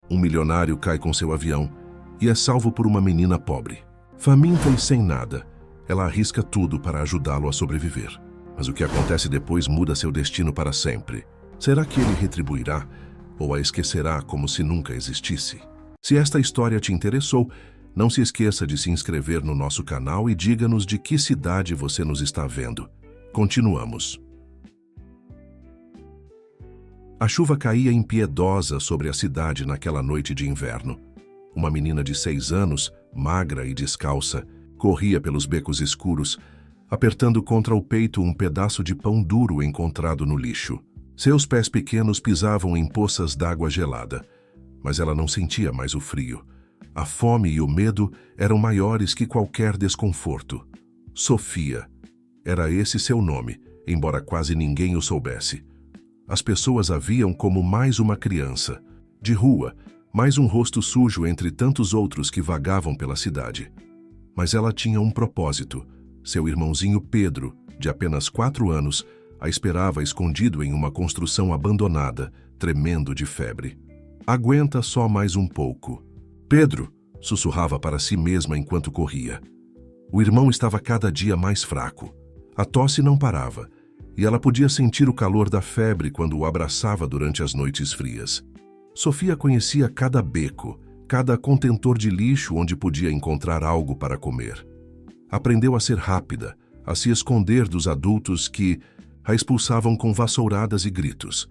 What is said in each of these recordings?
Um milionário cai com seu avião e é salvo por uma menina pobre. Faminta e sem nada, ela arrisca tudo para ajudá-lo a sobreviver. Mas o que acontece depois muda seu destino para sempre. Será que ele retribuirá ou a esquecerá como se nunca existisse? Se esta história te interessou, não se esqueça de se inscrever no nosso canal e diga-nos de que cidade você nos está vendo. Continuamos. A chuva caía impiedosa sobre a cidade naquela noite de inverno. Uma menina de 6 anos, magra e descalça, corria pelos becos escuros, apertando contra o peito um pedaço de pão duro encontrado no lixo. Seus pés pequenos pisavam em poças d'água gelada, mas ela não sentia mais o frio. A fome e o medo eram maiores que qualquer desconforto. Sofia. Era esse seu nome, embora quase ninguém o soubesse. As pessoas a viam como mais uma criança, de rua, mais um rosto sujo entre tantos outros que vagavam pela cidade. Mas ela tinha um propósito. Seu irmãozinho Pedro, de apenas 4 anos, a esperava escondido em uma construção abandonada, tremendo de febre. Aguenta só mais um pouco. Pedro, sussurrava para si mesma enquanto corria. O irmão estava cada dia mais fraco. A tosse não parava, e ela podia sentir o calor da febre quando o abraçava durante as noites frias. Sofia conhecia cada beco, cada contentor de lixo onde podia encontrar algo para comer. Aprendeu a ser rápida, a se esconder dos adultos que a expulsavam com vassouradas e gritos.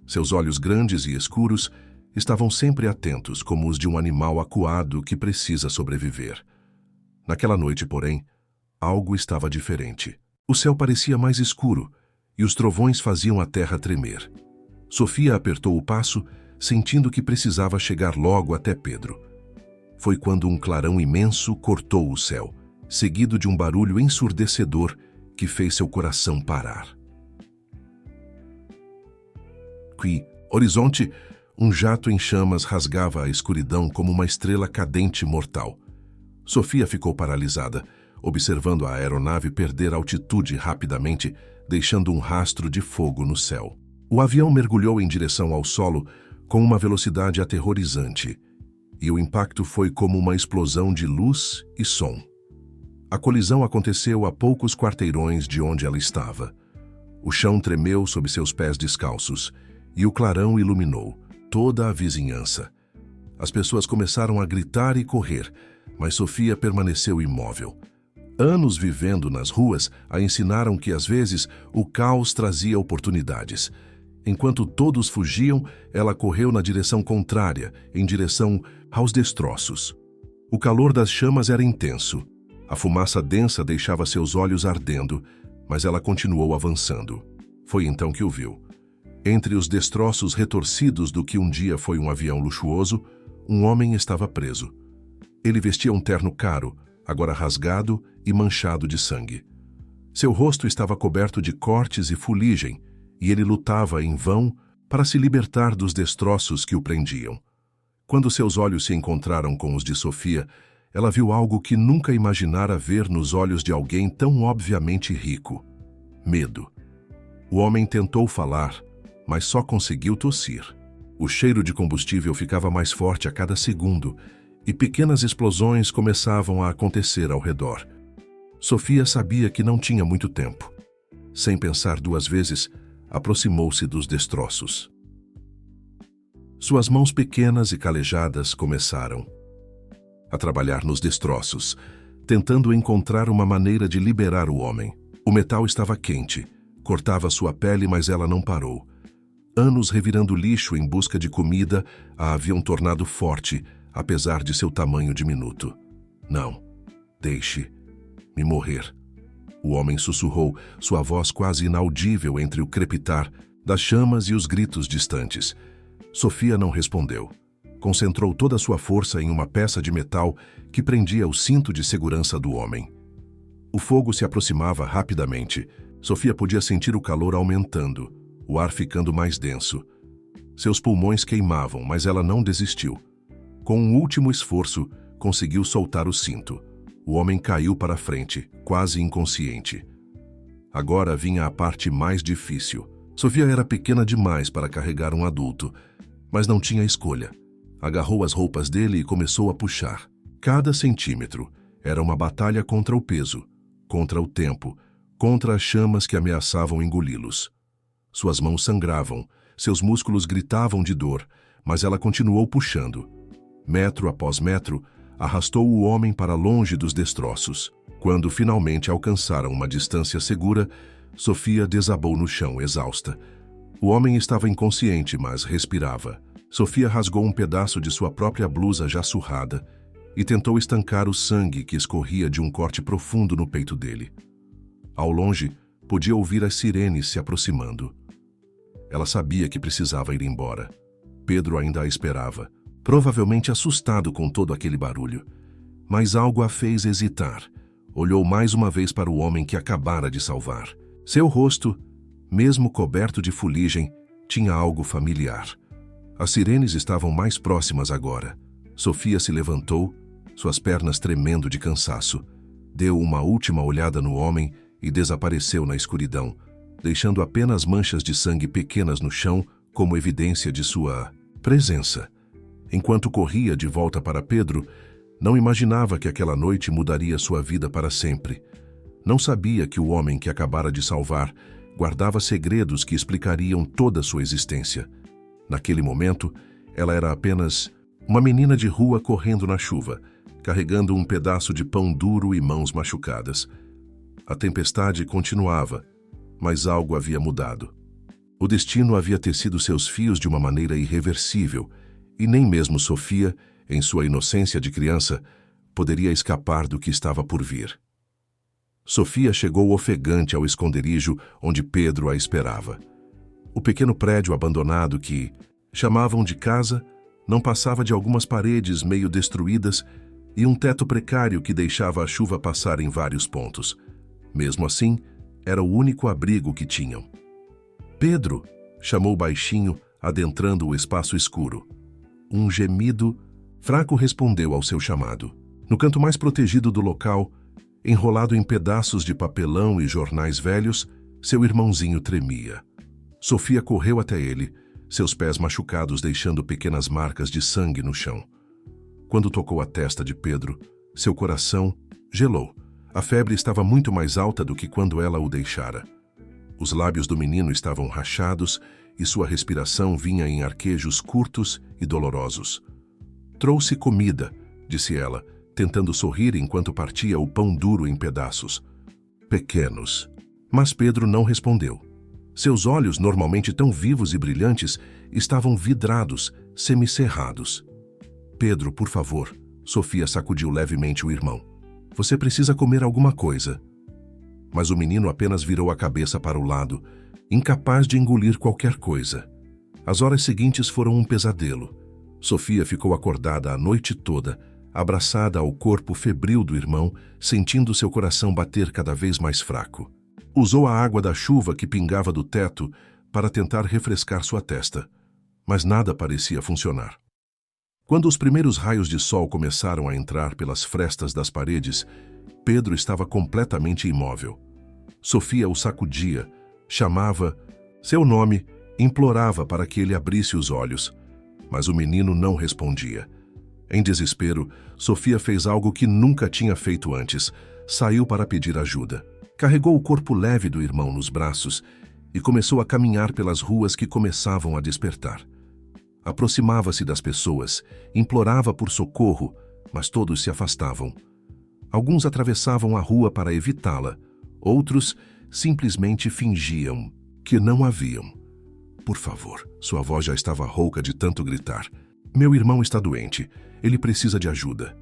Seus olhos grandes e escuros estavam sempre atentos como os de um animal acuado que precisa sobreviver. Naquela noite, porém, algo estava diferente. O céu parecia mais escuro e os trovões faziam a terra tremer. Sofia apertou o passo, sentindo que precisava chegar logo até Pedro. Foi quando um clarão imenso cortou o céu, seguido de um barulho ensurdecedor que fez seu coração parar. Horizonte, um jato em chamas rasgava a escuridão como uma estrela cadente mortal. Sofia ficou paralisada, observando a aeronave perder altitude rapidamente, deixando um rastro de fogo no céu. O avião mergulhou em direção ao solo com uma velocidade aterrorizante, e o impacto foi como uma explosão de luz e som. A colisão aconteceu a poucos quarteirões de onde ela estava. O chão tremeu sob seus pés descalços, e o clarão iluminou toda a vizinhança. As pessoas começaram a gritar e correr, mas Sofia permaneceu imóvel. Anos vivendo nas ruas a ensinaram que, às vezes, o caos trazia oportunidades. Enquanto todos fugiam, ela correu na direção contrária, em direção aos destroços. O calor das chamas era intenso. A fumaça densa deixava seus olhos ardendo, mas ela continuou avançando. Foi então que o viu. Entre os destroços retorcidos do que um dia foi um avião luxuoso, um homem estava preso. Ele vestia um terno caro, agora rasgado e manchado de sangue. Seu rosto estava coberto de cortes e fuligem, e ele lutava em vão para se libertar dos destroços que o prendiam. Quando seus olhos se encontraram com os de Sofia, ela viu algo que nunca imaginara ver nos olhos de alguém tão obviamente rico: medo. O homem tentou falar, mas só conseguiu tossir. O cheiro de combustível ficava mais forte a cada segundo, e pequenas explosões começavam a acontecer ao redor. Sofia sabia que não tinha muito tempo. Sem pensar 2 vezes, aproximou-se dos destroços. Suas mãos pequenas e calejadas começaram a trabalhar nos destroços, tentando encontrar uma maneira de liberar o homem. O metal estava quente, cortava sua pele, mas ela não parou. Anos revirando lixo em busca de comida a haviam tornado forte, apesar de seu tamanho diminuto. Não, deixe-me morrer. O homem sussurrou, sua voz quase inaudível entre o crepitar das chamas e os gritos distantes. Sofia não respondeu. Concentrou toda a sua força em uma peça de metal que prendia o cinto de segurança do homem. O fogo se aproximava rapidamente. Sofia podia sentir o calor aumentando, o ar ficando mais denso. Seus pulmões queimavam, mas ela não desistiu. Com um último esforço, conseguiu soltar o cinto. O homem caiu para a frente, quase inconsciente. Agora vinha a parte mais difícil. Sofia era pequena demais para carregar um adulto, mas não tinha escolha. Agarrou as roupas dele e começou a puxar. Cada centímetro era uma batalha contra o peso, contra o tempo, contra as chamas que ameaçavam engoli-los. Suas mãos sangravam, seus músculos gritavam de dor, mas ela continuou puxando. Metro após metro, arrastou o homem para longe dos destroços. Quando finalmente alcançaram uma distância segura, Sofia desabou no chão, exausta. O homem estava inconsciente, mas respirava. Sofia rasgou um pedaço de sua própria blusa já surrada e tentou estancar o sangue que escorria de um corte profundo no peito dele. Ao longe, podia ouvir as sirenes se aproximando. Ela sabia que precisava ir embora. Pedro ainda a esperava, provavelmente assustado com todo aquele barulho. Mas algo a fez hesitar. Olhou mais uma vez para o homem que acabara de salvar. Seu rosto, mesmo coberto de fuligem, tinha algo familiar. As sirenes estavam mais próximas agora. Sofia se levantou, suas pernas tremendo de cansaço. Deu uma última olhada no homem e desapareceu na escuridão, deixando apenas manchas de sangue pequenas no chão como evidência de sua presença. Enquanto corria de volta para Pedro, não imaginava que aquela noite mudaria sua vida para sempre. Não sabia que o homem que acabara de salvar guardava segredos que explicariam toda sua existência. Naquele momento, ela era apenas uma menina de rua correndo na chuva, carregando um pedaço de pão duro e mãos machucadas. A tempestade continuava, mas algo havia mudado. O destino havia tecido seus fios de uma maneira irreversível, e nem mesmo Sofia, em sua inocência de criança, poderia escapar do que estava por vir. Sofia chegou ofegante ao esconderijo onde Pedro a esperava. O pequeno prédio abandonado que chamavam de casa não passava de algumas paredes meio destruídas e um teto precário que deixava a chuva passar em vários pontos. Mesmo assim, era o único abrigo que tinham. Pedro, chamou baixinho, adentrando o espaço escuro. Um gemido fraco respondeu ao seu chamado. No canto mais protegido do local, enrolado em pedaços de papelão e jornais velhos, seu irmãozinho tremia. Sofia correu até ele, seus pés machucados deixando pequenas marcas de sangue no chão. Quando tocou a testa de Pedro, seu coração gelou. A febre estava muito mais alta do que quando ela o deixara. Os lábios do menino estavam rachados e sua respiração vinha em arquejos curtos e dolorosos. "Trouxe comida", disse ela, tentando sorrir enquanto partia o pão duro em pedaços. "Pequenos." Mas Pedro não respondeu. Seus olhos, normalmente tão vivos e brilhantes, estavam vidrados, semicerrados. "Pedro, por favor." Sofia sacudiu levemente o irmão. "Você precisa comer alguma coisa." Mas o menino apenas virou a cabeça para o lado, incapaz de engolir qualquer coisa. As horas seguintes foram um pesadelo. Sofia ficou acordada a noite toda, abraçada ao corpo febril do irmão, sentindo seu coração bater cada vez mais fraco. Usou a água da chuva que pingava do teto para tentar refrescar sua testa, mas nada parecia funcionar. Quando os primeiros raios de sol começaram a entrar pelas frestas das paredes, Pedro estava completamente imóvel. Sofia o sacudia, chamava seu nome, implorava para que ele abrisse os olhos, mas o menino não respondia. Em desespero, Sofia fez algo que nunca tinha feito antes. Saiu para pedir ajuda. Carregou o corpo leve do irmão nos braços e começou a caminhar pelas ruas que começavam a despertar. Aproximava-se das pessoas, implorava por socorro, mas todos se afastavam. Alguns atravessavam a rua para evitá-la, outros simplesmente fingiam que não a viam. "Por favor." Sua voz já estava rouca de tanto gritar. "Meu irmão está doente, ele precisa de ajuda."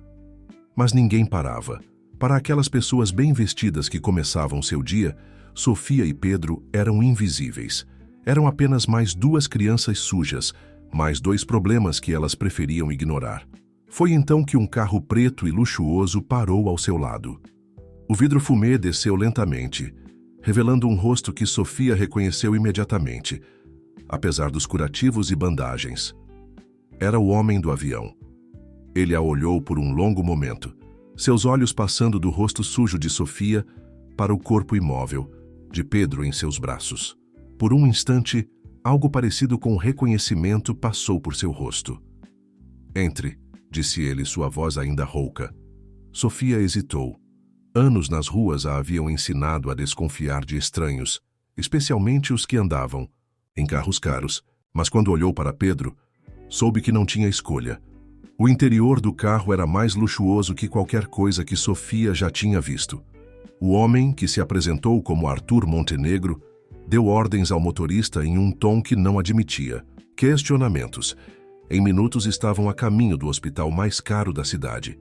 Mas ninguém parava. Para aquelas pessoas bem vestidas que começavam seu dia, Sofia e Pedro eram invisíveis. Eram apenas mais duas crianças sujas, mais dois problemas que elas preferiam ignorar. Foi então que um carro preto e luxuoso parou ao seu lado. O vidro fumê desceu lentamente, revelando um rosto que Sofia reconheceu imediatamente, apesar dos curativos e bandagens. Era o homem do avião. Ele a olhou por um longo momento, seus olhos passando do rosto sujo de Sofia para o corpo imóvel de Pedro em seus braços. Por um instante, algo parecido com reconhecimento passou por seu rosto. Entre, disse ele, sua voz ainda rouca. Sofia hesitou. Anos nas ruas a haviam ensinado a desconfiar de estranhos, especialmente os que andavam em carros caros, mas quando olhou para Pedro, soube que não tinha escolha. O interior do carro era mais luxuoso que qualquer coisa que Sofia já tinha visto. O homem, que se apresentou como Arthur Montenegro, deu ordens ao motorista em um tom que não admitia questionamentos. Em minutos estavam a caminho do hospital mais caro da cidade.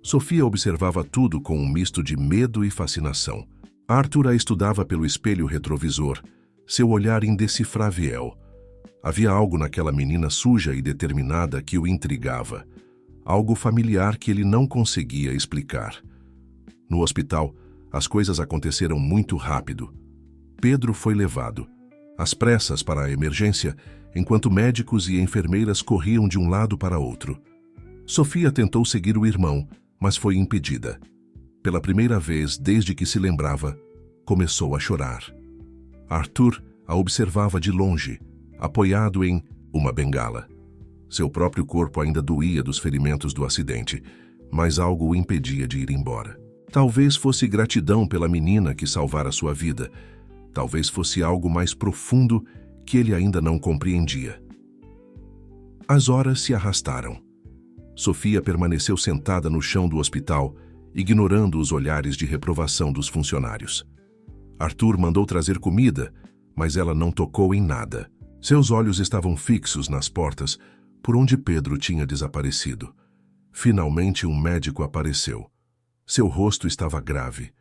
Sofia observava tudo com um misto de medo e fascinação. Arthur a estudava pelo espelho retrovisor, seu olhar indecifrável. Havia algo naquela menina suja e determinada que o intrigava. Algo familiar que ele não conseguia explicar. No hospital, as coisas aconteceram muito rápido. Pedro foi levado, às pressas, para a emergência, enquanto médicos e enfermeiras corriam de um lado para outro. Sofia tentou seguir o irmão, mas foi impedida. Pela primeira vez desde que se lembrava, começou a chorar. Arthur a observava de longe, apoiado em uma bengala. Seu próprio corpo ainda doía dos ferimentos do acidente, mas algo o impedia de ir embora. Talvez fosse gratidão pela menina que salvara sua vida. Talvez fosse algo mais profundo que ele ainda não compreendia. As horas se arrastaram. Sofia permaneceu sentada no chão do hospital, ignorando os olhares de reprovação dos funcionários. Arthur mandou trazer comida, mas ela não tocou em nada. Seus olhos estavam fixos nas portas, por onde Pedro tinha desaparecido. Finalmente um médico apareceu. Seu rosto estava grave.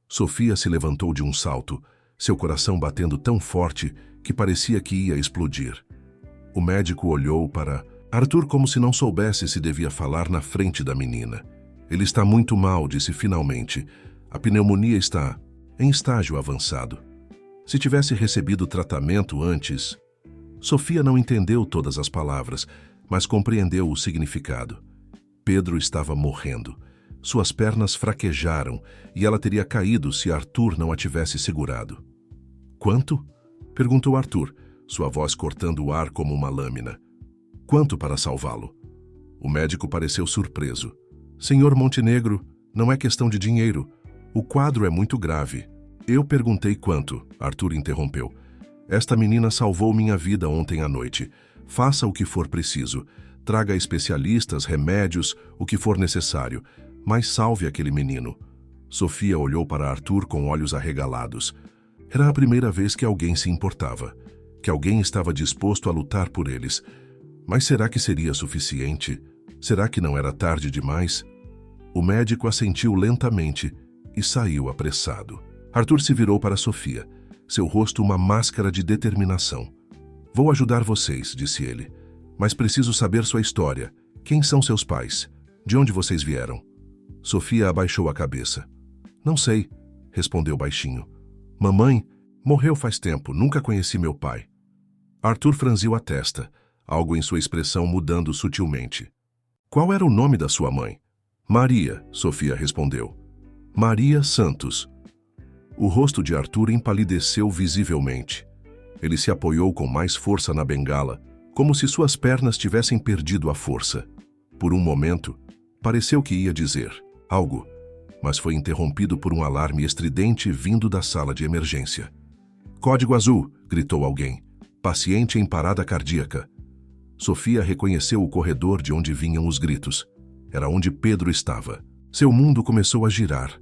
Sofia se levantou de um salto, seu coração batendo tão forte que parecia que ia explodir. O médico olhou para Arthur como se não soubesse se devia falar na frente da menina. Ele está muito mal, disse finalmente. A pneumonia está em estágio avançado. Se tivesse recebido tratamento antes... Sofia não entendeu todas as palavras, mas compreendeu o significado. Pedro estava morrendo. Suas pernas fraquejaram e ela teria caído se Arthur não a tivesse segurado. Quanto? Perguntou Arthur, sua voz cortando o ar como uma lâmina. Quanto para salvá-lo? O médico pareceu surpreso. Senhor Montenegro, não é questão de dinheiro. O quadro é muito grave. Eu perguntei quanto, Arthur interrompeu. Esta menina salvou minha vida ontem à noite. Faça o que for preciso. Traga especialistas, remédios, o que for necessário. Mas salve aquele menino. Sofia olhou para Arthur com olhos arregalados. Era a primeira vez que alguém se importava, que alguém estava disposto a lutar por eles. Mas será que seria suficiente? Será que não era tarde demais? O médico assentiu lentamente e saiu apressado. Arthur se virou para Sofia, seu rosto uma máscara de determinação. Vou ajudar vocês, disse ele, mas preciso saber sua história. Quem são seus pais? De onde vocês vieram? Sofia abaixou a cabeça. Não sei, respondeu baixinho. Mamãe morreu faz tempo, nunca conheci meu pai. Arthur franziu a testa, algo em sua expressão mudando sutilmente. Qual era o nome da sua mãe? Maria, Sofia respondeu. Maria Santos. O rosto de Arthur empalideceu visivelmente. Ele se apoiou com mais força na bengala, como se suas pernas tivessem perdido a força. Por um momento, pareceu que ia dizer algo, mas foi interrompido por um alarme estridente vindo da sala de emergência. Código azul, gritou alguém. Paciente em parada cardíaca. Sofia reconheceu o corredor de onde vinham os gritos. Era onde Pedro estava. Seu mundo começou a girar,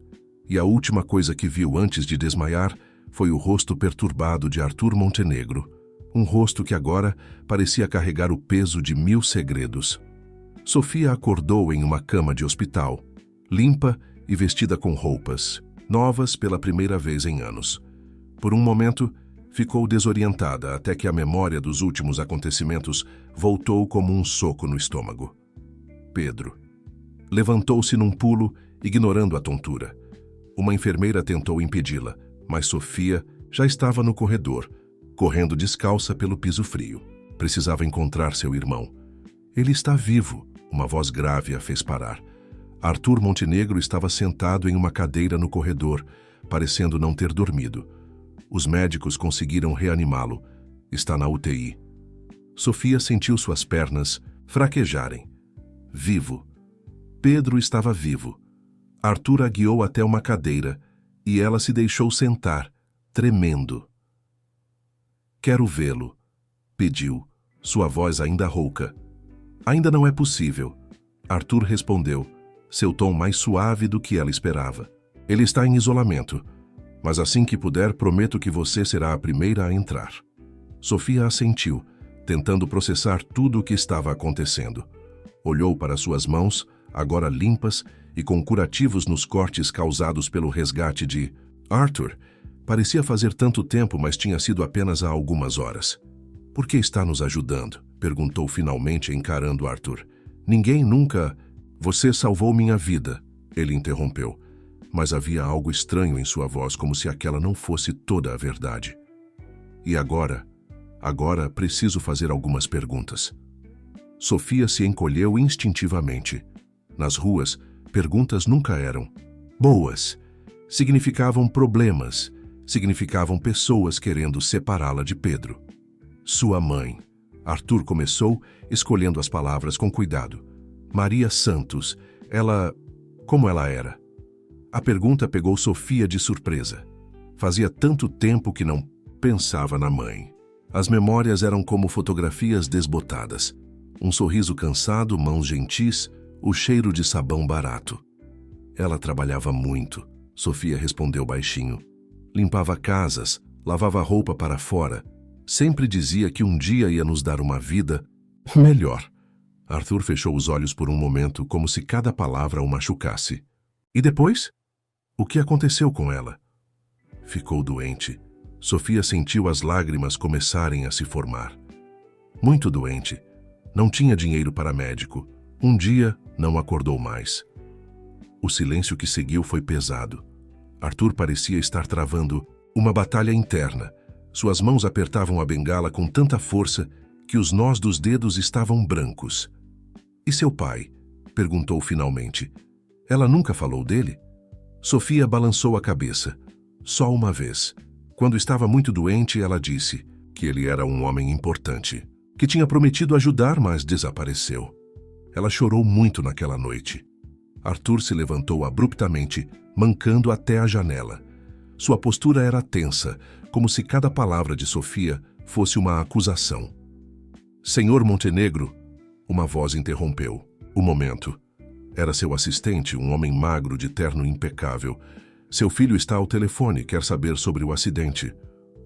e a última coisa que viu antes de desmaiar foi o rosto perturbado de Arthur Montenegro, um rosto que agora parecia carregar o peso de 1000 segredos. Sofia acordou em uma cama de hospital, limpa e vestida com roupas, novas pela primeira vez em anos. Por um momento, ficou desorientada até que a memória dos últimos acontecimentos voltou como um soco no estômago. Pedro. Levantou-se num pulo, ignorando a tontura. Uma enfermeira tentou impedi-la, mas Sofia já estava no corredor, correndo descalça pelo piso frio. Precisava encontrar seu irmão. Ele está vivo, uma voz grave a fez parar. Arthur Montenegro estava sentado em uma cadeira no corredor, parecendo não ter dormido. Os médicos conseguiram reanimá-lo. Está na UTI. Sofia sentiu suas pernas fraquejarem. Vivo. Pedro estava vivo. Arthur a guiou até uma cadeira e ela se deixou sentar, tremendo. Quero vê-lo, pediu, sua voz ainda rouca. Ainda não é possível. Arthur respondeu, seu tom mais suave do que ela esperava. Ele está em isolamento, mas assim que puder, prometo que você será a primeira a entrar. Sofia assentiu, tentando processar tudo o que estava acontecendo. Olhou para suas mãos, agora limpas e com curativos nos cortes causados pelo resgate de Arthur. Parecia fazer tanto tempo, mas tinha sido apenas há algumas horas. Por que está nos ajudando? Perguntou finalmente, encarando Arthur. Ninguém nunca... Você salvou minha vida, ele interrompeu. Mas havia algo estranho em sua voz, como se aquela não fosse toda a verdade. E agora? Agora preciso fazer algumas perguntas. Sofia se encolheu instintivamente. Nas ruas, perguntas nunca eram boas. Significavam problemas. Significavam pessoas querendo separá-la de Pedro. Sua mãe. Arthur começou, escolhendo as palavras com cuidado. Maria Santos. Ela... Como ela era? A pergunta pegou Sofia de surpresa. Fazia tanto tempo que não pensava na mãe. As memórias eram como fotografias desbotadas. Um sorriso cansado, mãos gentis, o cheiro de sabão barato. Ela trabalhava muito, Sofia respondeu baixinho. Limpava casas, lavava roupa para fora. Sempre dizia que um dia ia nos dar uma vida melhor. Arthur fechou os olhos por um momento, como se cada palavra o machucasse. E depois? O que aconteceu com ela? Ficou doente. Sofia sentiu as lágrimas começarem a se formar. Muito doente. Não tinha dinheiro para médico. Um dia, não acordou mais. O silêncio que seguiu foi pesado. Arthur parecia estar travando uma batalha interna. Suas mãos apertavam a bengala com tanta força que os nós dos dedos estavam brancos. E seu pai? Perguntou finalmente. Ela nunca falou dele? Sofia balançou a cabeça. Só uma vez. Quando estava muito doente, ela disse que ele era um homem importante, que tinha prometido ajudar, mas desapareceu. Ela chorou muito naquela noite. Arthur se levantou abruptamente, mancando até a janela. Sua postura era tensa, como se cada palavra de Sofia fosse uma acusação. Senhor Montenegro, uma voz interrompeu. O momento. Era seu assistente, um homem magro de terno impecável. Seu filho está ao telefone, quer saber sobre o acidente.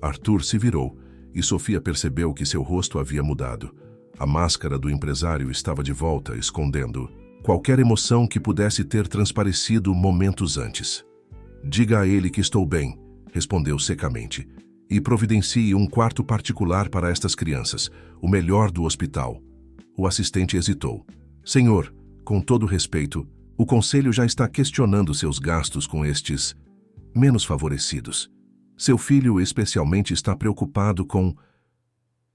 Arthur se virou e Sofia percebeu que seu rosto havia mudado. A máscara do empresário estava de volta, escondendo qualquer emoção que pudesse ter transparecido momentos antes. Diga a ele que estou bem, respondeu secamente, e providencie um quarto particular para estas crianças, o melhor do hospital. O assistente hesitou. Senhor, com todo respeito, o conselho já está questionando seus gastos com estes menos favorecidos. Seu filho especialmente está preocupado com...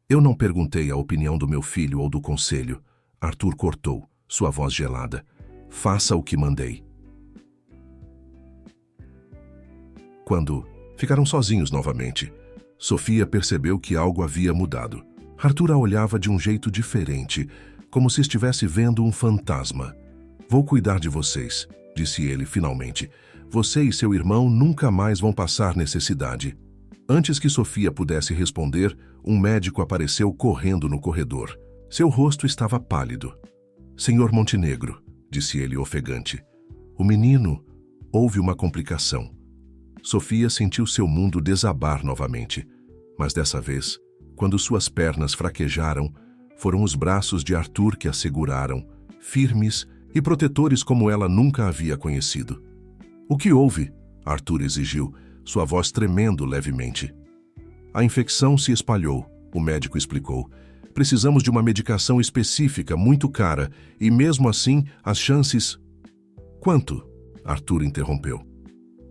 Eu não perguntei a opinião do meu filho ou do conselho. Arthur cortou, sua voz gelada. Faça o que mandei. Quando ficaram sozinhos novamente, Sofia percebeu que algo havia mudado. Arthur a olhava de um jeito diferente, como se estivesse vendo um fantasma. Vou cuidar de vocês, disse ele finalmente. Você e seu irmão nunca mais vão passar necessidade. Antes que Sofia pudesse responder, um médico apareceu correndo no corredor. Seu rosto estava pálido. Senhor Montenegro, disse ele ofegante. O menino... Houve uma complicação. Sofia sentiu seu mundo desabar novamente. Mas dessa vez, quando suas pernas fraquejaram, foram os braços de Arthur que a seguraram, firmes e protetores como ela nunca havia conhecido. O que houve? Arthur exigiu, sua voz tremendo levemente. A infecção se espalhou, o médico explicou. Precisamos de uma medicação específica, muito cara, e mesmo assim, as chances... Quanto? Arthur interrompeu.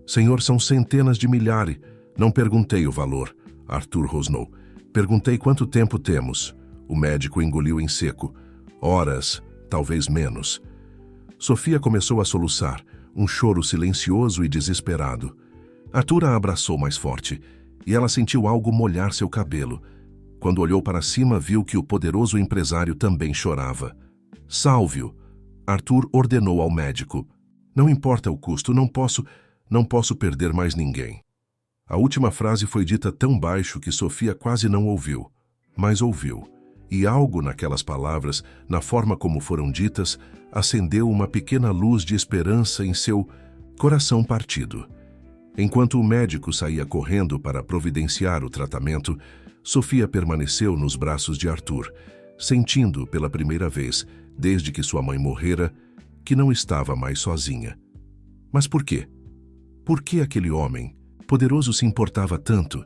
Senhor, são centenas de milhares. Não perguntei o valor, Arthur rosnou. Perguntei quanto tempo temos. O médico engoliu em seco. Horas, talvez menos. Sofia começou a soluçar, um choro silencioso e desesperado. Arthur a abraçou mais forte, e ela sentiu algo molhar seu cabelo. Quando olhou para cima, viu que o poderoso empresário também chorava. Salve-o! Arthur ordenou ao médico. Não importa o custo, não posso perder mais ninguém. A última frase foi dita tão baixo que Sofia quase não ouviu, mas ouviu. E algo naquelas palavras, na forma como foram ditas, acendeu uma pequena luz de esperança em seu coração partido. Enquanto o médico saía correndo para providenciar o tratamento, Sofia permaneceu nos braços de Arthur, sentindo pela primeira vez, desde que sua mãe morrera, que não estava mais sozinha. Mas por quê? Por que aquele homem poderoso se importava tanto?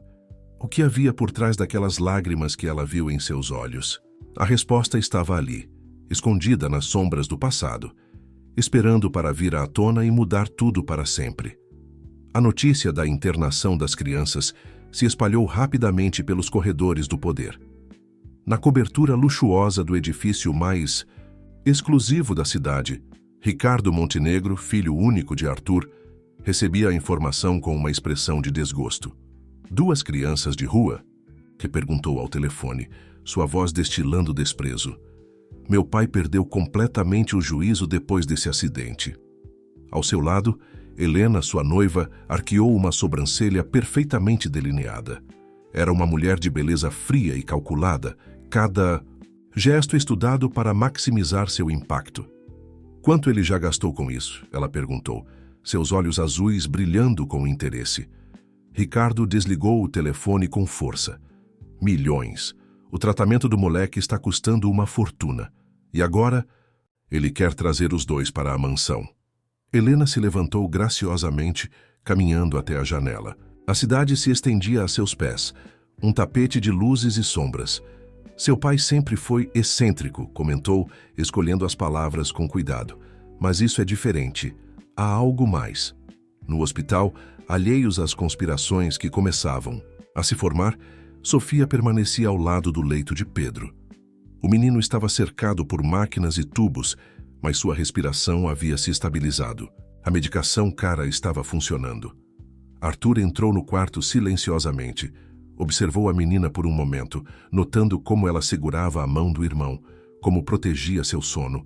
O que havia por trás daquelas lágrimas que ela viu em seus olhos? A resposta estava ali, escondida nas sombras do passado, esperando para vir à tona e mudar tudo para sempre. A notícia da internação das crianças se espalhou rapidamente pelos corredores do poder. Na cobertura luxuosa do edifício mais exclusivo da cidade, Ricardo Montenegro, filho único de Arthur, recebia a informação com uma expressão de desgosto. "Duas crianças de rua?" que perguntou ao telefone, sua voz destilando desprezo. "Meu pai perdeu completamente o juízo depois desse acidente." Ao seu lado, Helena, sua noiva, arqueou uma sobrancelha perfeitamente delineada. Era uma mulher de beleza fria e calculada, cada gesto estudado para maximizar seu impacto. "Quanto ele já gastou com isso?" ela perguntou, seus olhos azuis brilhando com interesse. Ricardo desligou o telefone com força. "Milhões. O tratamento do moleque está custando uma fortuna. E agora, ele quer trazer os dois para a mansão." Helena se levantou graciosamente, caminhando até a janela. A cidade se estendia a seus pés, um tapete de luzes e sombras. "Seu pai sempre foi excêntrico", comentou, escolhendo as palavras com cuidado. "Mas isso é diferente. Há algo mais." No hospital, alheios às conspirações que começavam a se formar, Sofia permanecia ao lado do leito de Pedro. O menino estava cercado por máquinas e tubos, mas sua respiração havia se estabilizado. A medicação cara estava funcionando. Arthur entrou no quarto silenciosamente. Observou a menina por um momento, notando como ela segurava a mão do irmão, como protegia seu sono.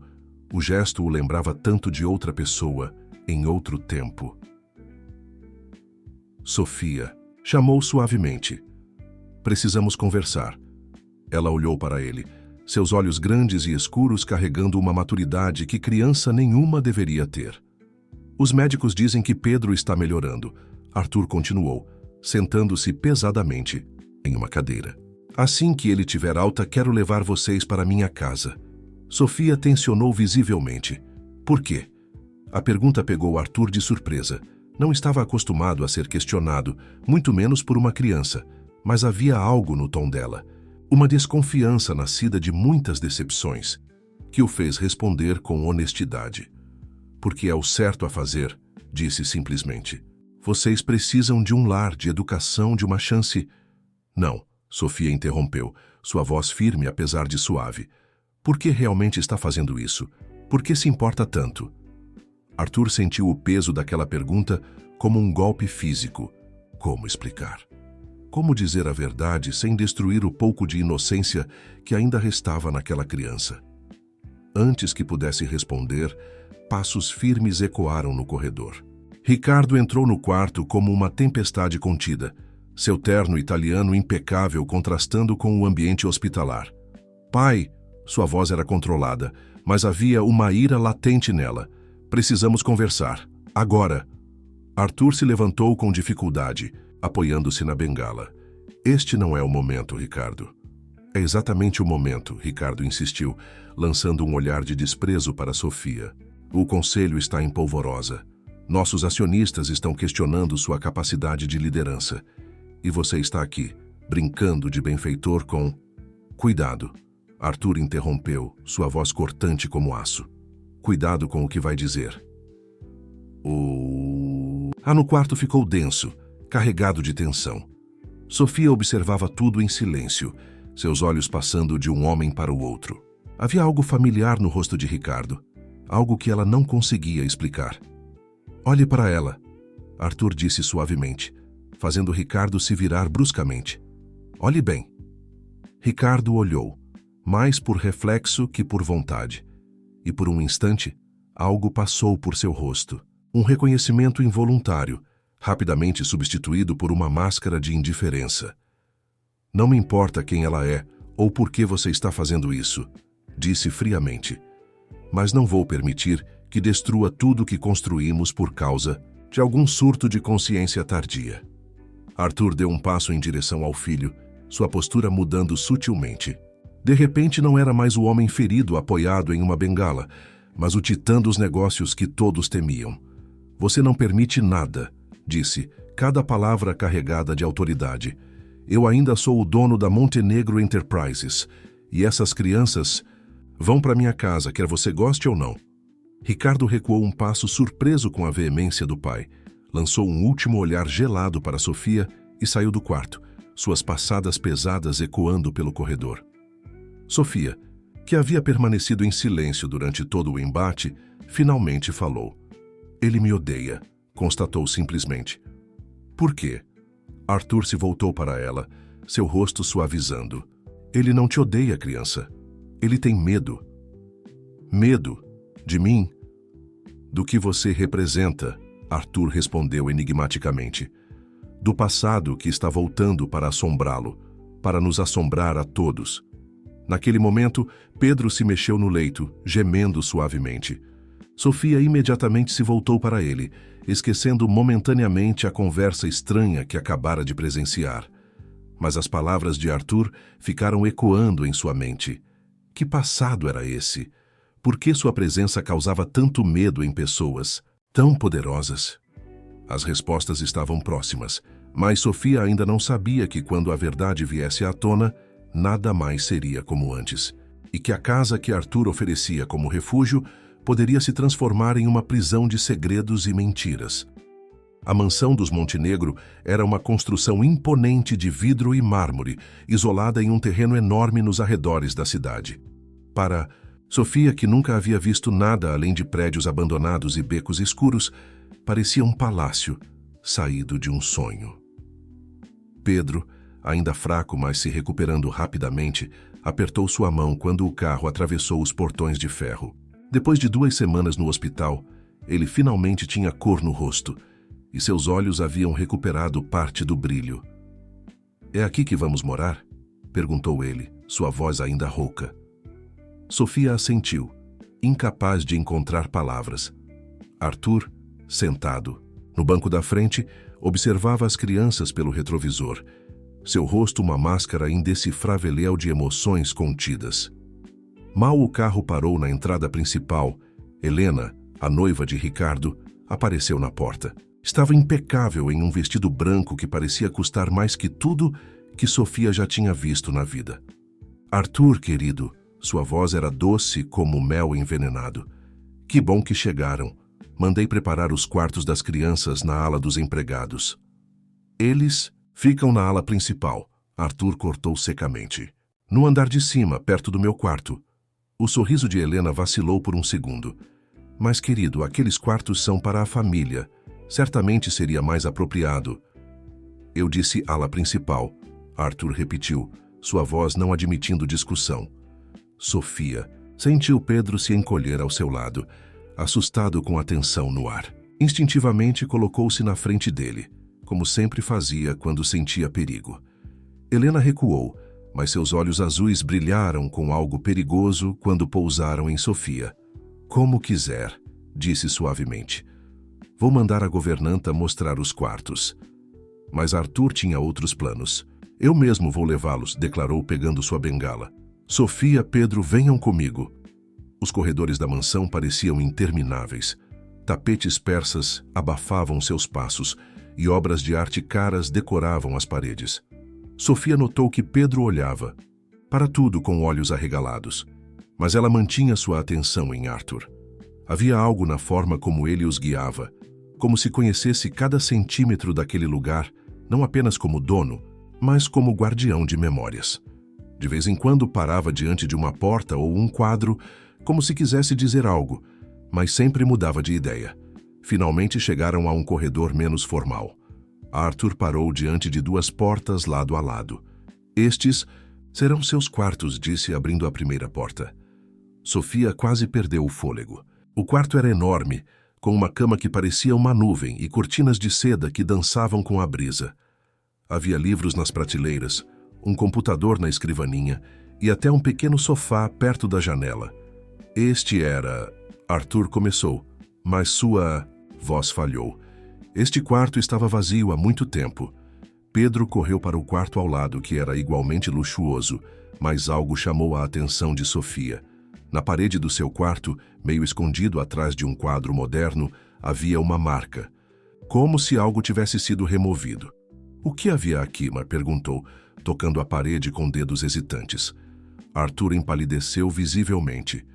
O gesto o lembrava tanto de outra pessoa, em outro tempo. "Sofia", chamou suavemente. "Precisamos conversar." Ela olhou para ele, seus olhos grandes e escuros carregando uma maturidade que criança nenhuma deveria ter. "Os médicos dizem que Pedro está melhorando." Arthur continuou, sentando-se pesadamente em uma cadeira. "Assim que ele tiver alta, quero levar vocês para minha casa." Sofia tensionou visivelmente. "Por quê?" A pergunta pegou Arthur de surpresa. Não estava acostumado a ser questionado, muito menos por uma criança, mas havia algo no tom dela, uma desconfiança nascida de muitas decepções, que o fez responder com honestidade. "Porque é o certo a fazer", disse simplesmente. "Vocês precisam de um lar, de educação, de uma chance." "Não", Sofia interrompeu, sua voz firme apesar de suave. "Por que realmente está fazendo isso? Por que se importa tanto?" Arthur sentiu o peso daquela pergunta como um golpe físico. Como explicar? Como dizer a verdade sem destruir o pouco de inocência que ainda restava naquela criança? Antes que pudesse responder, passos firmes ecoaram no corredor. Ricardo entrou no quarto como uma tempestade contida, seu terno italiano impecável contrastando com o ambiente hospitalar. "Pai", sua voz era controlada, mas havia uma ira latente nela. "Precisamos conversar. Agora." Arthur se levantou com dificuldade, apoiando-se na bengala. "Este não é o momento, Ricardo." "É exatamente o momento", Ricardo insistiu, lançando um olhar de desprezo para Sofia. "O conselho está em polvorosa. Nossos acionistas estão questionando sua capacidade de liderança. E você está aqui, brincando de benfeitor com..." "Cuidado", Arthur interrompeu, sua voz cortante como aço. "Cuidado com o que vai dizer." No quarto ficou denso, carregado de tensão. Sofia observava tudo em silêncio, seus olhos passando de um homem para o outro. Havia algo familiar no rosto de Ricardo, algo que ela não conseguia explicar. "Olhe para ela", Arthur disse suavemente, fazendo Ricardo se virar bruscamente. "Olhe bem." Ricardo olhou, mais por reflexo que por vontade, e por um instante Algo passou por seu rosto. Um reconhecimento involuntário, rapidamente substituído por uma máscara de indiferença. Não me importa quem ela é ou por que você está fazendo isso, disse friamente. Mas não vou permitir que destrua tudo que construímos por causa de algum surto de consciência tardia. Arthur deu um passo em direção ao filho, sua postura mudando sutilmente. De repente não era mais o homem ferido apoiado em uma bengala, mas o titã dos negócios que todos temiam. Você não permite nada, disse, cada palavra carregada de autoridade. Eu ainda sou o dono da Montenegro Enterprises, e essas crianças vão para minha casa, quer você goste ou não. Ricardo recuou um passo surpreso com a veemência do pai. Lançou um último olhar gelado para Sofia e saiu do quarto, suas passadas pesadas ecoando pelo corredor. Sofia, que havia permanecido em silêncio durante todo o embate, finalmente falou. Ele me odeia, constatou simplesmente. Por quê? Arthur se voltou para ela, seu rosto suavizando. Ele não te odeia, criança. Ele tem medo. Medo? De mim? Do que você representa, Arthur respondeu enigmaticamente. Do passado que está voltando para assombrá-lo, para nos assombrar a todos. Naquele momento, Pedro se mexeu no leito, gemendo suavemente. Sofia imediatamente se voltou para ele, esquecendo momentaneamente a conversa estranha que acabara de presenciar. Mas as palavras de Arthur ficaram ecoando em sua mente. Que passado era esse? Por que sua presença causava tanto medo em pessoas tão poderosas? As respostas estavam próximas, mas Sofia ainda não sabia que quando a verdade viesse à tona, nada mais seria como antes, e que a casa que Arthur oferecia como refúgio poderia se transformar em uma prisão de segredos e mentiras. A mansão dos Montenegro era uma construção imponente de vidro e mármore, isolada em um terreno enorme nos arredores da cidade. Para Sofia, que nunca havia visto nada além de prédios abandonados e becos escuros, parecia um palácio saído de um sonho. Pedro, ainda fraco, mas se recuperando rapidamente, apertou sua mão quando o carro atravessou os portões de ferro. Depois de 2 semanas no hospital, ele finalmente tinha cor no rosto, e seus olhos haviam recuperado parte do brilho. É aqui que vamos morar? Perguntou ele, sua voz ainda rouca. Sofia assentiu, incapaz de encontrar palavras. Arthur, sentado no banco da frente, observava as crianças pelo retrovisor, seu rosto uma máscara indecifrável de emoções contidas. Mal o carro parou na entrada principal, Helena, a noiva de Ricardo, apareceu na porta. Estava impecável em um vestido branco que parecia custar mais que tudo que Sofia já tinha visto na vida. Arthur, querido, sua voz era doce como mel envenenado. Que bom que chegaram. Mandei preparar os quartos das crianças na ala dos empregados. Eles ficam na ala principal, Arthur cortou secamente. No andar de cima, perto do meu quarto. O sorriso de Helena vacilou por um segundo. Mas, querido, aqueles quartos são para a família. Certamente seria mais apropriado. Eu disse ala principal, Arthur repetiu, sua voz não admitindo discussão. Sofia sentiu Pedro se encolher ao seu lado, assustado com a tensão no ar. Instintivamente colocou-se na frente dele, como sempre fazia quando sentia perigo. Helena recuou, mas seus olhos azuis brilharam com algo perigoso quando pousaram em Sofia. Como quiser, disse suavemente. Vou mandar a governanta mostrar os quartos. Mas Arthur tinha outros planos. Eu mesmo vou levá-los, declarou pegando sua bengala. Sofia, Pedro, venham comigo. Os corredores da mansão pareciam intermináveis. Tapetes persas abafavam seus passos e obras de arte caras decoravam as paredes. Sofia notou que Pedro olhava, para tudo com olhos arregalados, mas ela mantinha sua atenção em Arthur. Havia algo na forma como ele os guiava, como se conhecesse cada centímetro daquele lugar, não apenas como dono, mas como guardião de memórias. De vez em quando parava diante de uma porta ou um quadro, como se quisesse dizer algo, mas sempre mudava de ideia. Finalmente chegaram a um corredor menos formal. Arthur parou diante de 2 portas lado a lado. Estes serão seus quartos, disse abrindo a primeira porta. Sofia quase perdeu o fôlego. O quarto era enorme, com uma cama que parecia uma nuvem e cortinas de seda que dançavam com a brisa. Havia livros nas prateleiras, um computador na escrivaninha e até um pequeno sofá perto da janela. Este era... Arthur começou, mas sua voz falhou. Este quarto estava vazio há muito tempo. Pedro correu para o quarto ao lado, que era igualmente luxuoso, mas algo chamou a atenção de Sofia. Na parede do seu quarto, meio escondido atrás de um quadro moderno, havia uma marca, como se algo tivesse sido removido. "O que havia aqui?" Mar perguntou, tocando a parede com dedos hesitantes. Arthur empalideceu visivelmente.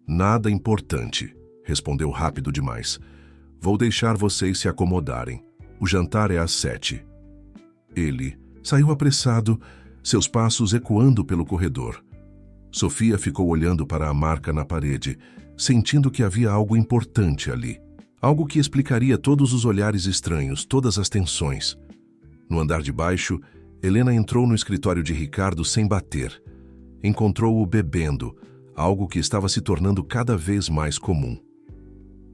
"Nada importante", respondeu rápido demais. "Vou deixar vocês se acomodarem. O jantar é às 7. Ele saiu apressado, seus passos ecoando pelo corredor. Sofia ficou olhando para a marca na parede, sentindo que havia algo importante ali. Algo que explicaria todos os olhares estranhos, todas as tensões. No andar de baixo, Helena entrou no escritório de Ricardo sem bater. Encontrou-o bebendo, algo que estava se tornando cada vez mais comum.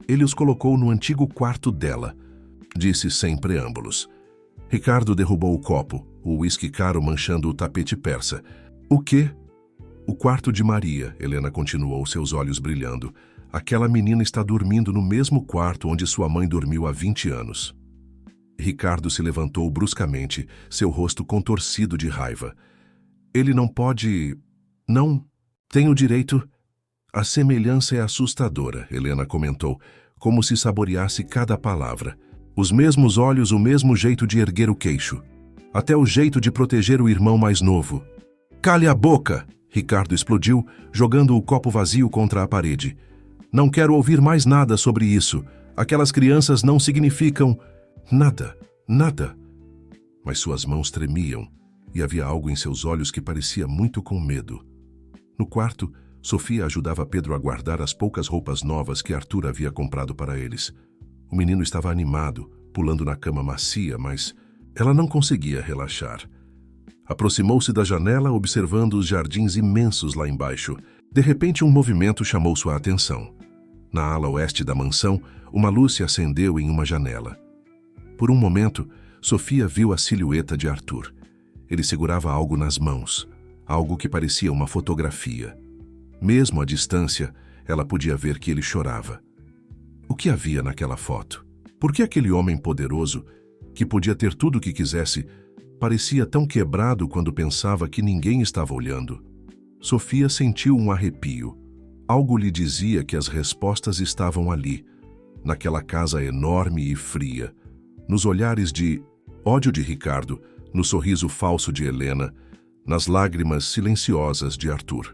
Ele os colocou no antigo quarto dela, disse sem preâmbulos. Ricardo derrubou o copo, o uísque caro manchando o tapete persa. "O quê?" "O quarto de Maria", Helena continuou, seus olhos brilhando. "Aquela menina está dormindo no mesmo quarto onde sua mãe dormiu há 20 anos. Ricardo se levantou bruscamente, seu rosto contorcido de raiva. "Ele não pode... Não... Tem o direito..." "A semelhança é assustadora", Helena comentou, como se saboreasse cada palavra. "Os mesmos olhos, o mesmo jeito de erguer o queixo. Até o jeito de proteger o irmão mais novo." "Cale a boca!" Ricardo explodiu, jogando o copo vazio contra a parede. "Não quero ouvir mais nada sobre isso. Aquelas crianças não significam... nada, nada." Mas suas mãos tremiam, e havia algo em seus olhos que parecia muito com medo. No quarto, Sofia ajudava Pedro a guardar as poucas roupas novas que Arthur havia comprado para eles. O menino estava animado, pulando na cama macia, mas ela não conseguia relaxar. Aproximou-se da janela, observando os jardins imensos lá embaixo. De repente, um movimento chamou sua atenção. Na ala oeste da mansão, uma luz se acendeu em uma janela. Por um momento, Sofia viu a silhueta de Arthur. Ele segurava algo nas mãos, algo que parecia uma fotografia. Mesmo à distância, ela podia ver que ele chorava. O que havia naquela foto? Por que aquele homem poderoso, que podia ter tudo o que quisesse, parecia tão quebrado quando pensava que ninguém estava olhando? Sofia sentiu um arrepio. Algo lhe dizia que as respostas estavam ali, naquela casa enorme e fria, nos olhares de ódio de Ricardo, no sorriso falso de Helena, nas lágrimas silenciosas de Arthur.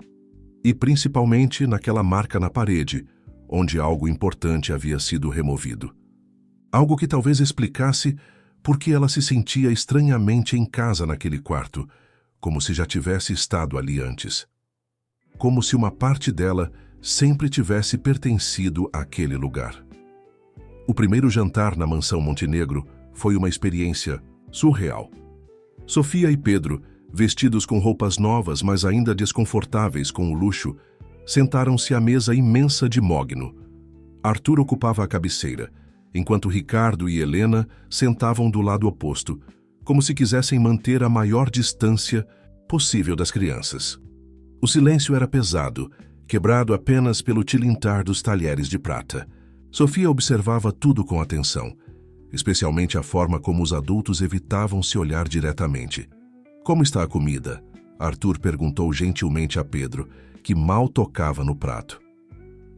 E principalmente naquela marca na parede, onde algo importante havia sido removido. Algo que talvez explicasse por que ela se sentia estranhamente em casa naquele quarto, como se já tivesse estado ali antes. Como se uma parte dela sempre tivesse pertencido àquele lugar. O primeiro jantar na mansão Montenegro foi uma experiência surreal. Sofia e Pedro, vestidos com roupas novas, mas ainda desconfortáveis com o luxo, sentaram-se à mesa imensa de mogno. Arthur ocupava a cabeceira, enquanto Ricardo e Helena sentavam do lado oposto, como se quisessem manter a maior distância possível das crianças. O silêncio era pesado, quebrado apenas pelo tilintar dos talheres de prata. Sofia observava tudo com atenção, especialmente a forma como os adultos evitavam se olhar diretamente. "Como está a comida?" Arthur perguntou gentilmente a Pedro, que mal tocava no prato.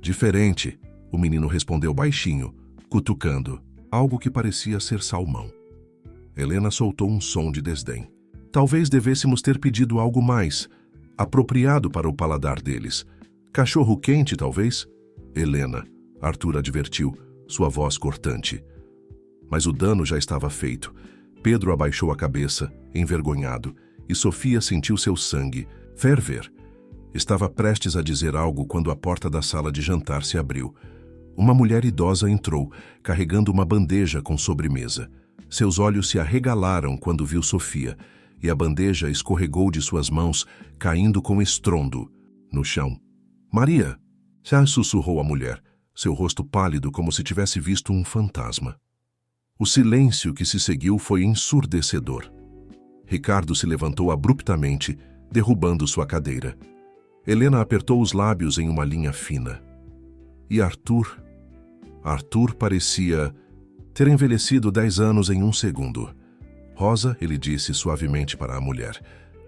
"Diferente", o menino respondeu baixinho, cutucando, algo que parecia ser salmão. Helena soltou um som de desdém. "Talvez devêssemos ter pedido algo mais, apropriado para o paladar deles. Cachorro quente, talvez?" "Helena", Arthur advertiu, sua voz cortante. Mas o dano já estava feito. Pedro abaixou a cabeça, envergonhado, e Sofia sentiu seu sangue ferver. Estava prestes a dizer algo quando a porta da sala de jantar se abriu. Uma mulher idosa entrou, carregando uma bandeja com sobremesa. Seus olhos se arregalaram quando viu Sofia, e a bandeja escorregou de suas mãos, caindo com estrondo no chão. "Maria!" sussurrou a mulher, seu rosto pálido como se tivesse visto um fantasma. O silêncio que se seguiu foi ensurdecedor. Ricardo se levantou abruptamente, derrubando sua cadeira. Helena apertou os lábios em uma linha fina. E Arthur? Arthur parecia ter envelhecido 10 anos em um segundo. Rosa, ele disse suavemente para a mulher,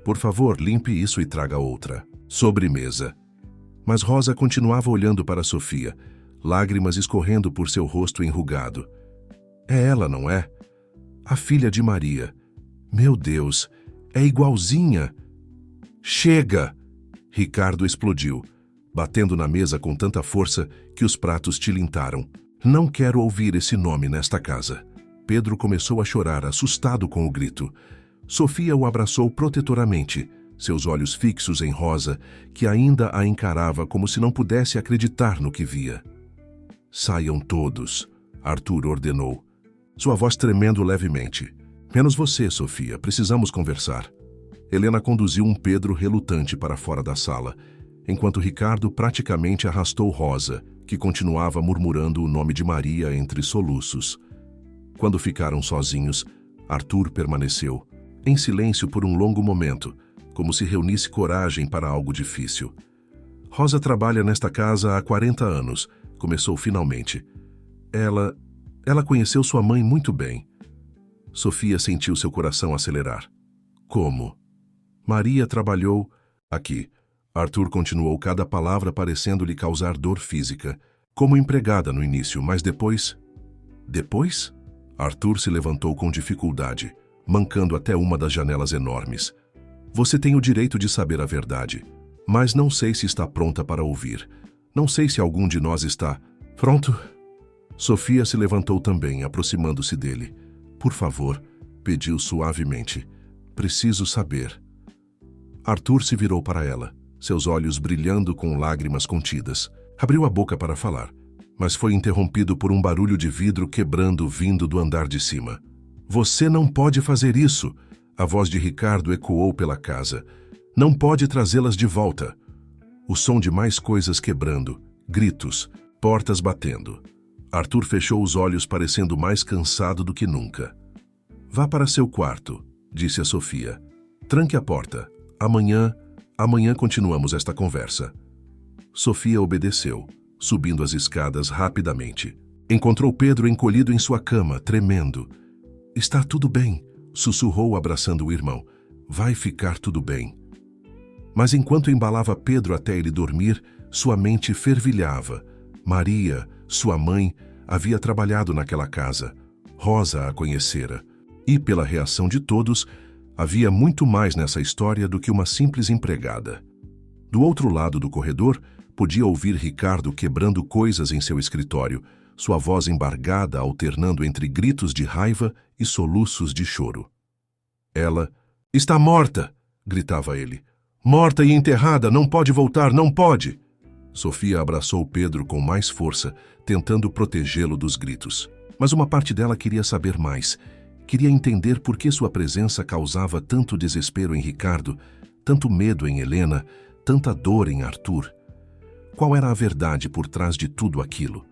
por favor, limpe isso e traga outra. Sobremesa. Mas Rosa continuava olhando para Sofia, lágrimas escorrendo por seu rosto enrugado. É ela, não é? A filha de Maria. Meu Deus, é igualzinha. Chega! Ricardo explodiu, batendo na mesa com tanta força que os pratos tilintaram. Não quero ouvir esse nome nesta casa. Pedro começou a chorar, assustado com o grito. Sofia o abraçou protetoramente, seus olhos fixos em Rosa, que ainda a encarava como se não pudesse acreditar no que via. Saiam todos, Arthur ordenou, sua voz tremendo levemente. Menos você, Sofia, precisamos conversar. Helena conduziu um Pedro relutante para fora da sala, enquanto Ricardo praticamente arrastou Rosa, que continuava murmurando o nome de Maria entre soluços. Quando ficaram sozinhos, Arthur permaneceu, em silêncio por um longo momento, como se reunisse coragem para algo difícil. Rosa trabalha nesta casa há 40 anos, começou finalmente. Ela conheceu sua mãe muito bem. Sofia sentiu seu coração acelerar. Como? Maria trabalhou aqui. Arthur continuou cada palavra parecendo-lhe causar dor física, como empregada no início, mas depois... Depois? Arthur se levantou com dificuldade, mancando até uma das janelas enormes. Você tem o direito de saber a verdade, mas não sei se está pronta para ouvir. Não sei se algum de nós está... Pronto? Sofia se levantou também, aproximando-se dele. Por favor, pediu suavemente. Preciso saber. Arthur se virou para ela, seus olhos brilhando com lágrimas contidas. Abriu a boca para falar, mas foi interrompido por um barulho de vidro quebrando vindo do andar de cima. Você não pode fazer isso! A voz de Ricardo ecoou pela casa. Não pode trazê-las de volta. O som de mais coisas quebrando, gritos, portas batendo. Arthur fechou os olhos parecendo mais cansado do que nunca. Vá para seu quarto, disse a Sofia. Tranque a porta. Amanhã continuamos esta conversa. Sofia obedeceu, subindo as escadas rapidamente. Encontrou Pedro encolhido em sua cama, tremendo. Está tudo bem, sussurrou abraçando o irmão. Vai ficar tudo bem. Mas enquanto embalava Pedro até ele dormir, sua mente fervilhava. Maria, sua mãe, havia trabalhado naquela casa. Rosa a conhecera. E, pela reação de todos, havia muito mais nessa história do que uma simples empregada. Do outro lado do corredor, podia ouvir Ricardo quebrando coisas em seu escritório, sua voz embargada alternando entre gritos de raiva e soluços de choro. Ela, está morta! Gritava ele. Morta e enterrada, não pode voltar, não pode! Sofia abraçou Pedro com mais força, tentando protegê-lo dos gritos. Mas uma parte dela queria saber mais. Queria entender por que sua presença causava tanto desespero em Ricardo, tanto medo em Helena, tanta dor em Arthur. Qual era a verdade por trás de tudo aquilo?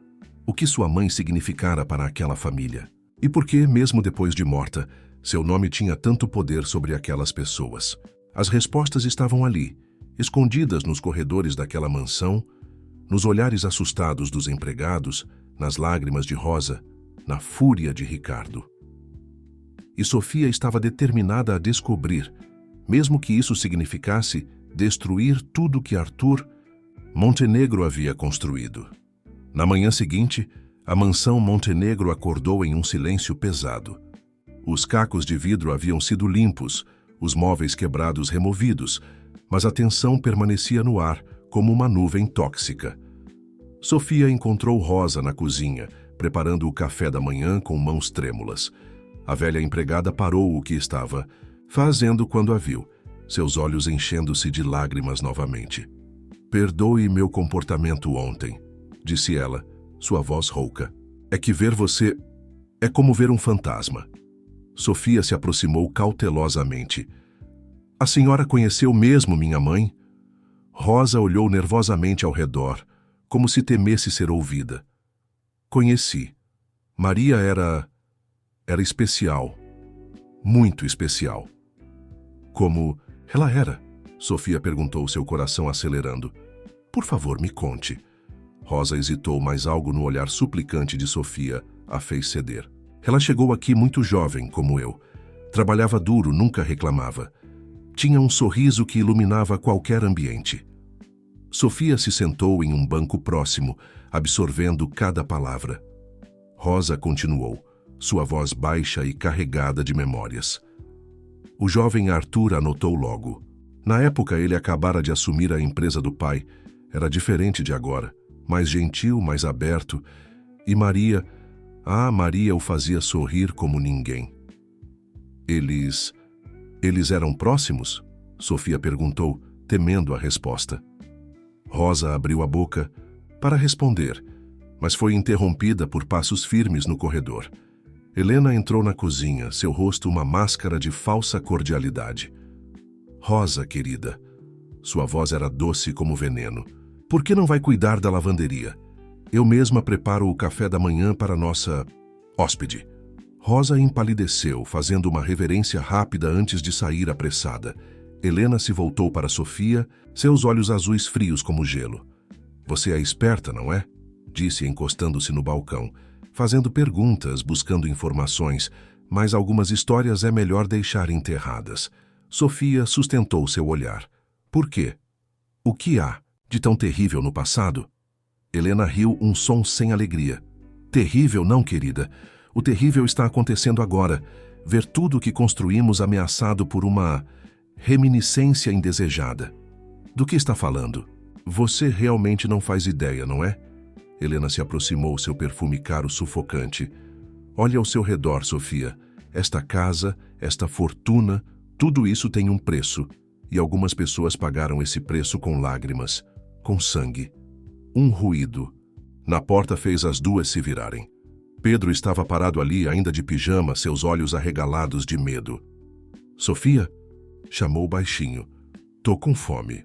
O que sua mãe significara para aquela família? E por que, mesmo depois de morta, seu nome tinha tanto poder sobre aquelas pessoas? As respostas estavam ali, escondidas nos corredores daquela mansão, nos olhares assustados dos empregados, nas lágrimas de Rosa, na fúria de Ricardo. E Sofia estava determinada a descobrir, mesmo que isso significasse destruir tudo que Arthur Montenegro havia construído. Na manhã seguinte, a mansão Montenegro acordou em um silêncio pesado. Os cacos de vidro haviam sido limpos, os móveis quebrados removidos, mas a tensão permanecia no ar, como uma nuvem tóxica. Sofia encontrou Rosa na cozinha, preparando o café da manhã com mãos trêmulas. A velha empregada parou o que estava fazendo quando a viu, seus olhos enchendo-se de lágrimas novamente. Perdoe meu comportamento ontem, disse ela, sua voz rouca. É que ver você é como ver um fantasma. Sofia se aproximou cautelosamente. A senhora conheceu mesmo minha mãe? Rosa olhou nervosamente ao redor, como se temesse ser ouvida. Conheci. Maria era especial. Muito especial. Como ela era? Sofia perguntou, seu coração acelerando. Por favor, me conte. Rosa hesitou, mas algo no olhar suplicante de Sofia a fez ceder. Ela chegou aqui muito jovem, como eu. Trabalhava duro, nunca reclamava. Tinha um sorriso que iluminava qualquer ambiente. Sofia se sentou em um banco próximo, absorvendo cada palavra. Rosa continuou, sua voz baixa e carregada de memórias. O jovem Arthur anotou logo. Na época, ele acabara de assumir a empresa do pai. Era diferente de agora, mais gentil, mais aberto. E Maria o fazia sorrir como ninguém. Eles eram próximos? Sofia perguntou, temendo a resposta. Rosa abriu a boca para responder, mas foi interrompida por passos firmes no corredor. Helena entrou na cozinha, seu rosto uma máscara de falsa cordialidade. Rosa, querida. Sua voz era doce como veneno. Por que não vai cuidar da lavanderia? Eu mesma preparo o café da manhã para nossa hóspede. Rosa empalideceu, fazendo uma reverência rápida antes de sair apressada. Helena se voltou para Sofia, seus olhos azuis frios como gelo. Você é esperta, não é? Disse, encostando-se no balcão, fazendo perguntas, buscando informações, mas algumas histórias é melhor deixar enterradas. Sofia sustentou seu olhar. Por quê? O que há de tão terrível no passado? Helena riu, um som sem alegria. Terrível não, querida. O terrível está acontecendo agora. Ver tudo o que construímos ameaçado por uma reminiscência indesejada. Do que está falando? Você realmente não faz ideia, não é? Helena se aproximou, seu perfume caro sufocante. Olhe ao seu redor, Sofia. Esta casa, esta fortuna, tudo isso tem um preço. E algumas pessoas pagaram esse preço com lágrimas, com sangue. Um ruído. Na porta fez as duas se virarem. Pedro estava parado ali, ainda de pijama, seus olhos arregalados de medo. Sofia? Chamou baixinho. Tô com fome.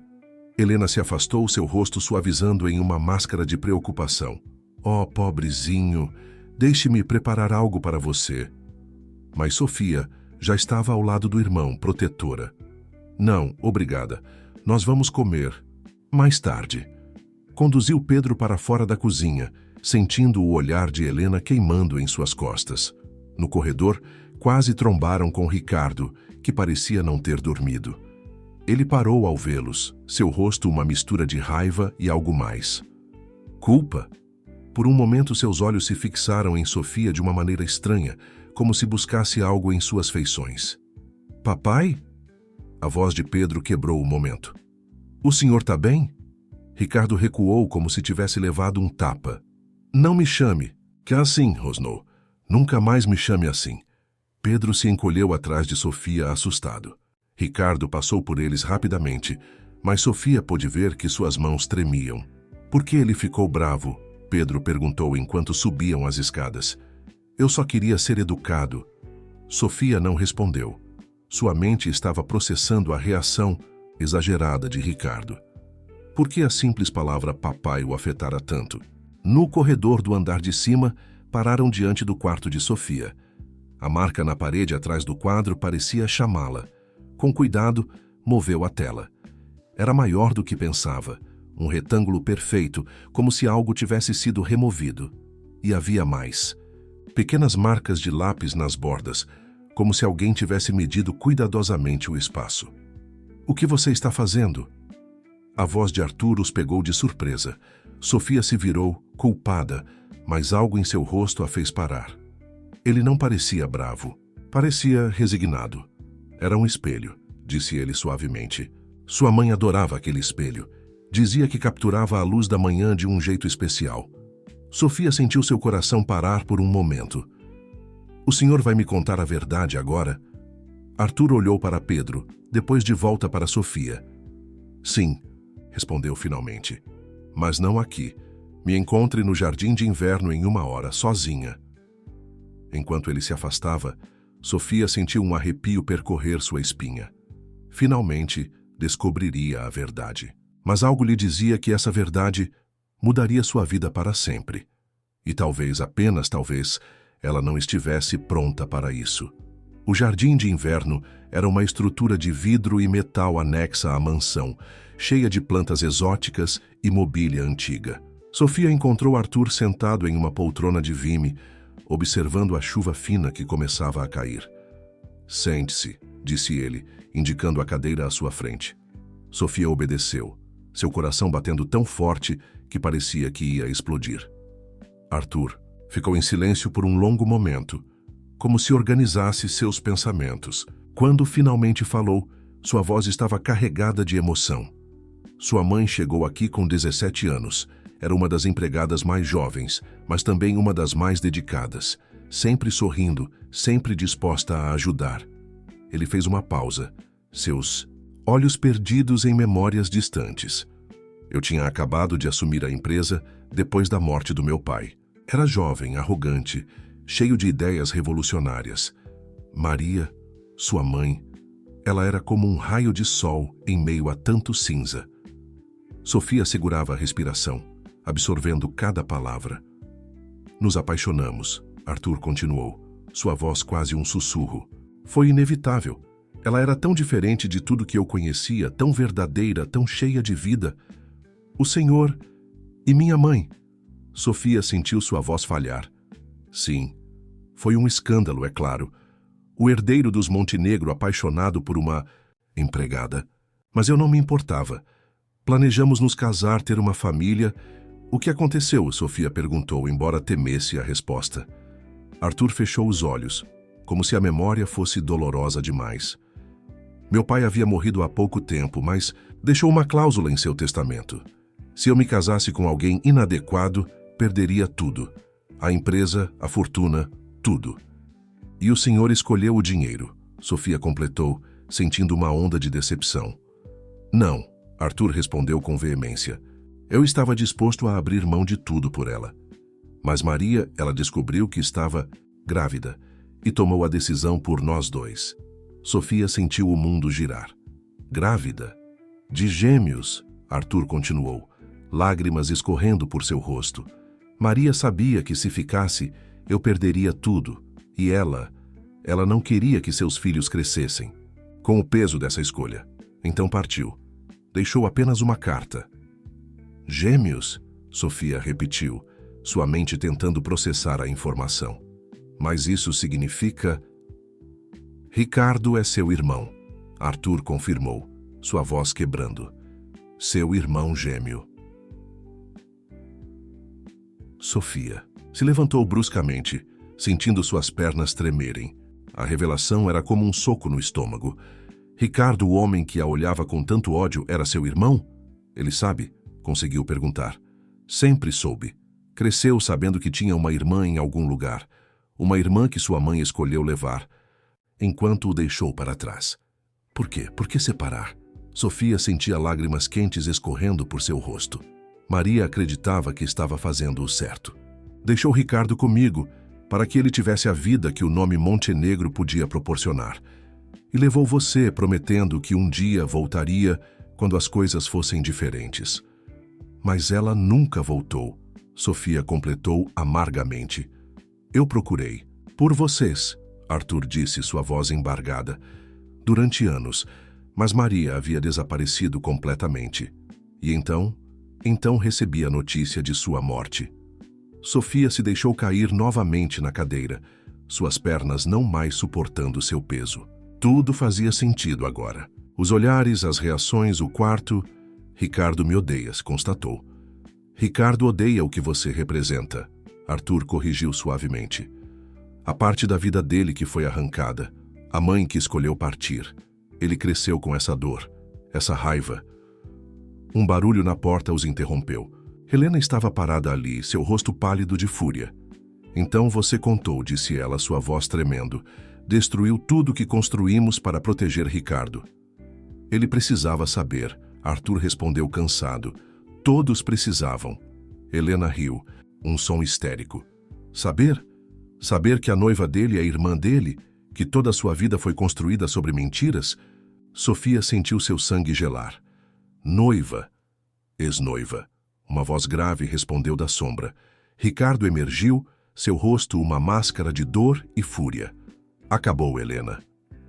Helena se afastou, seu rosto suavizando em uma máscara de preocupação. Oh, pobrezinho, deixe-me preparar algo para você. Mas Sofia já estava ao lado do irmão, protetora. Não, obrigada. Nós vamos comer. Mais tarde. Conduziu Pedro para fora da cozinha, sentindo o olhar de Helena queimando em suas costas. No corredor, quase trombaram com Ricardo, que parecia não ter dormido. Ele parou ao vê-los, seu rosto uma mistura de raiva e algo mais. Culpa? Por um momento seus olhos se fixaram em Sofia de uma maneira estranha, como se buscasse algo em suas feições. Papai? A voz de Pedro quebrou o momento. O senhor tá bem? Ricardo recuou como se tivesse levado um tapa. Não me chame. Que assim, rosnou. Nunca mais me chame assim. Pedro se encolheu atrás de Sofia, assustado. Ricardo passou por eles rapidamente, mas Sofia pôde ver que suas mãos tremiam. Por que ele ficou bravo? Pedro perguntou enquanto subiam as escadas. Eu só queria ser educado. Sofia não respondeu. Sua mente estava processando a reação exagerada de Ricardo. Por que a simples palavra papai o afetara tanto? No corredor do andar de cima, pararam diante do quarto de Sofia. A marca na parede atrás do quadro parecia chamá-la. Com cuidado, moveu a tela. Era maior do que pensava, um retângulo perfeito, como se algo tivesse sido removido. E havia mais. Pequenas marcas de lápis nas bordas, como se alguém tivesse medido cuidadosamente o espaço. O que você está fazendo? A voz de Arthur os pegou de surpresa. Sofia se virou, culpada, mas algo em seu rosto a fez parar. Ele não parecia bravo, parecia resignado. Era um espelho, disse ele suavemente. Sua mãe adorava aquele espelho. Dizia que capturava a luz da manhã de um jeito especial. Sofia sentiu seu coração parar por um momento. O senhor vai me contar a verdade agora? Arthur olhou para Pedro, depois de volta para Sofia. Sim, respondeu finalmente. Mas não aqui. Me encontre no jardim de inverno em 1 hora, sozinha. Enquanto ele se afastava, Sofia sentiu um arrepio percorrer sua espinha. Finalmente, descobriria a verdade. Mas algo lhe dizia que essa verdade mudaria sua vida para sempre. E talvez, apenas talvez, ela não estivesse pronta para isso. O jardim de inverno era uma estrutura de vidro e metal anexa à mansão, cheia de plantas exóticas e mobília antiga. Sofia encontrou Arthur sentado em uma poltrona de vime, observando a chuva fina que começava a cair. "Sente-se", disse ele, indicando a cadeira à sua frente. Sofia obedeceu, seu coração batendo tão forte que parecia que ia explodir. Arthur ficou em silêncio por um longo momento, como se organizasse seus pensamentos. Quando finalmente falou, sua voz estava carregada de emoção. Sua mãe chegou aqui com 17 anos. Era uma das empregadas mais jovens, mas também uma das mais dedicadas, sempre sorrindo, sempre disposta a ajudar. Ele fez uma pausa, seus olhos perdidos em memórias distantes. Eu tinha acabado de assumir a empresa depois da morte do meu pai. Era jovem, arrogante, cheio de ideias revolucionárias. Maria, sua mãe, ela era como um raio de sol em meio a tanto cinza. Sofia segurava a respiração, absorvendo cada palavra. "Nos apaixonamos", Arthur continuou, sua voz quase um sussurro. "Foi inevitável. Ela era tão diferente de tudo que eu conhecia, tão verdadeira, tão cheia de vida. O Senhor e minha mãe." Sofia sentiu sua voz falhar. "Sim, foi um escândalo, é claro. O herdeiro dos Montenegro apaixonado por uma empregada. Mas eu não me importava. Planejamos nos casar, ter uma família." "O que aconteceu?", Sofia perguntou, embora temesse a resposta. Arthur fechou os olhos, como se a memória fosse dolorosa demais. "Meu pai havia morrido há pouco tempo, mas deixou uma cláusula em seu testamento. Se eu me casasse com alguém inadequado, perderia tudo. A empresa, a fortuna, tudo. E o senhor escolheu o dinheiro", Sofia completou, sentindo uma onda de decepção. "Não", Arthur respondeu com veemência. "Eu estava disposto a abrir mão de tudo por ela. Mas Maria, ela descobriu que estava grávida e tomou a decisão por nós dois." Sofia sentiu o mundo girar. "Grávida? De gêmeos?", Arthur continuou, lágrimas escorrendo por seu rosto. "Maria sabia que se ficasse, eu perderia tudo. E ela não queria que seus filhos crescessem. Com o peso dessa escolha, então partiu. Deixou apenas uma carta." "Gêmeos?", Sofia repetiu, sua mente tentando processar a informação. "Mas isso significa..." "Ricardo é seu irmão", Arthur confirmou, sua voz quebrando. "Seu irmão gêmeo." Sofia se levantou bruscamente, sentindo suas pernas tremerem. A revelação era como um soco no estômago. Ricardo, o homem que a olhava com tanto ódio, era seu irmão? "Ele sabe?", conseguiu perguntar. "Sempre soube. Cresceu sabendo que tinha uma irmã em algum lugar. Uma irmã que sua mãe escolheu levar, enquanto o deixou para trás." "Por quê? Por que separar?" Sofia sentia lágrimas quentes escorrendo por seu rosto. Maria acreditava que estava fazendo o certo. "Deixou Ricardo comigo, para que ele tivesse a vida que o nome Montenegro podia proporcionar. E levou você, prometendo que um dia voltaria quando as coisas fossem diferentes." "Mas ela nunca voltou", Sofia completou amargamente. "Eu procurei. Por vocês", Arthur disse, sua voz embargada. "Durante anos, mas Maria havia desaparecido completamente. E então recebi a notícia de sua morte." Sofia se deixou cair novamente na cadeira, suas pernas não mais suportando seu peso. Tudo fazia sentido agora. Os olhares, as reações, o quarto. "Ricardo me odeia", constatou. "Ricardo odeia o que você representa", Arthur corrigiu suavemente. "A parte da vida dele que foi arrancada, a mãe que escolheu partir. Ele cresceu com essa dor, essa raiva." Um barulho na porta os interrompeu. Helena estava parada ali, seu rosto pálido de fúria. "Então você contou", disse ela, sua voz tremendo. "Destruiu tudo que construímos para proteger Ricardo." "Ele precisava saber", Arthur respondeu cansado. "Todos precisavam." Helena riu, um som histérico. "Saber? Saber que a noiva dele é irmã dele? Que toda a sua vida foi construída sobre mentiras?" Sofia sentiu seu sangue gelar. "Noiva. Ex-noiva." Uma voz grave respondeu da sombra. Ricardo emergiu, seu rosto uma máscara de dor e fúria. Acabou, Helena.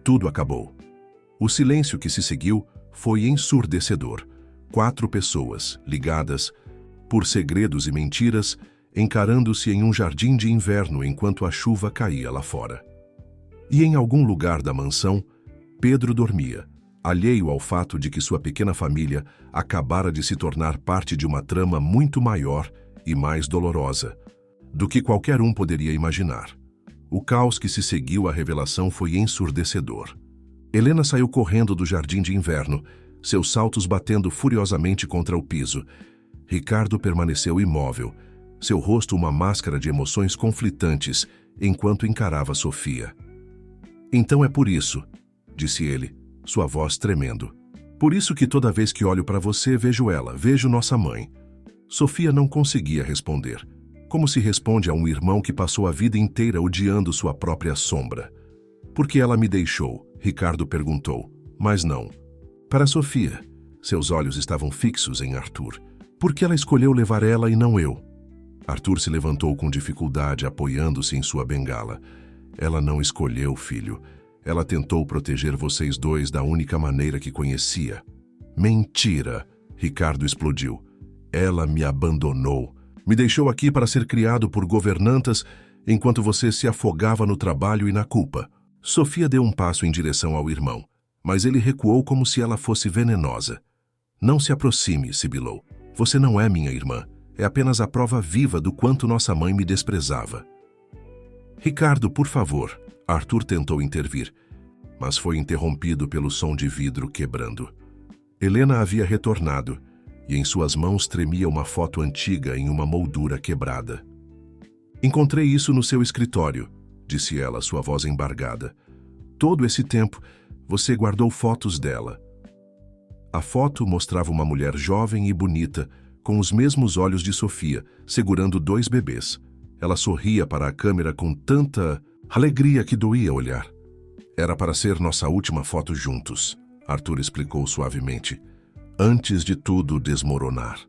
Tudo acabou. O silêncio que se seguiu foi ensurdecedor. 4 pessoas, ligadas, por segredos e mentiras, encarando-se em um jardim de inverno enquanto a chuva caía lá fora. E em algum lugar da mansão, Pedro dormia, alheio ao fato de que sua pequena família acabara de se tornar parte de uma trama muito maior e mais dolorosa do que qualquer um poderia imaginar. O caos que se seguiu à revelação foi ensurdecedor. Helena saiu correndo do jardim de inverno, seus saltos batendo furiosamente contra o piso. Ricardo permaneceu imóvel, seu rosto uma máscara de emoções conflitantes, enquanto encarava Sofia. Então é por isso, disse ele, sua voz tremendo. Por isso que toda vez que olho para você, vejo ela, vejo nossa mãe. Sofia não conseguia responder, como se responde a um irmão que passou a vida inteira odiando sua própria sombra. Por que ela me deixou? Ricardo perguntou. Mas não. Para Sofia, seus olhos estavam fixos em Arthur. Por que ela escolheu levar ela e não eu? Arthur se levantou com dificuldade, apoiando-se em sua bengala. Ela não escolheu, filho. Ela tentou proteger vocês dois da única maneira que conhecia. Mentira! Ricardo explodiu. Ela me abandonou. Me deixou aqui para ser criado por governantas enquanto você se afogava no trabalho e na culpa. Sofia deu um passo em direção ao irmão, mas ele recuou como se ela fosse venenosa. Não se aproxime, sibilou. Você não é minha irmã. É apenas a prova viva do quanto nossa mãe me desprezava. Ricardo, por favor. Arthur tentou intervir, mas foi interrompido pelo som de vidro quebrando. Helena havia retornado, e em suas mãos tremia uma foto antiga em uma moldura quebrada. Encontrei isso no seu escritório, disse ela, sua voz embargada. Todo esse tempo, você guardou fotos dela. A foto mostrava uma mulher jovem e bonita, com os mesmos olhos de Sofia, segurando 2 bebês. Ela sorria para a câmera com tanta alegria que doía olhar. Era para ser nossa última foto juntos, Arthur explicou suavemente, antes de tudo desmoronar.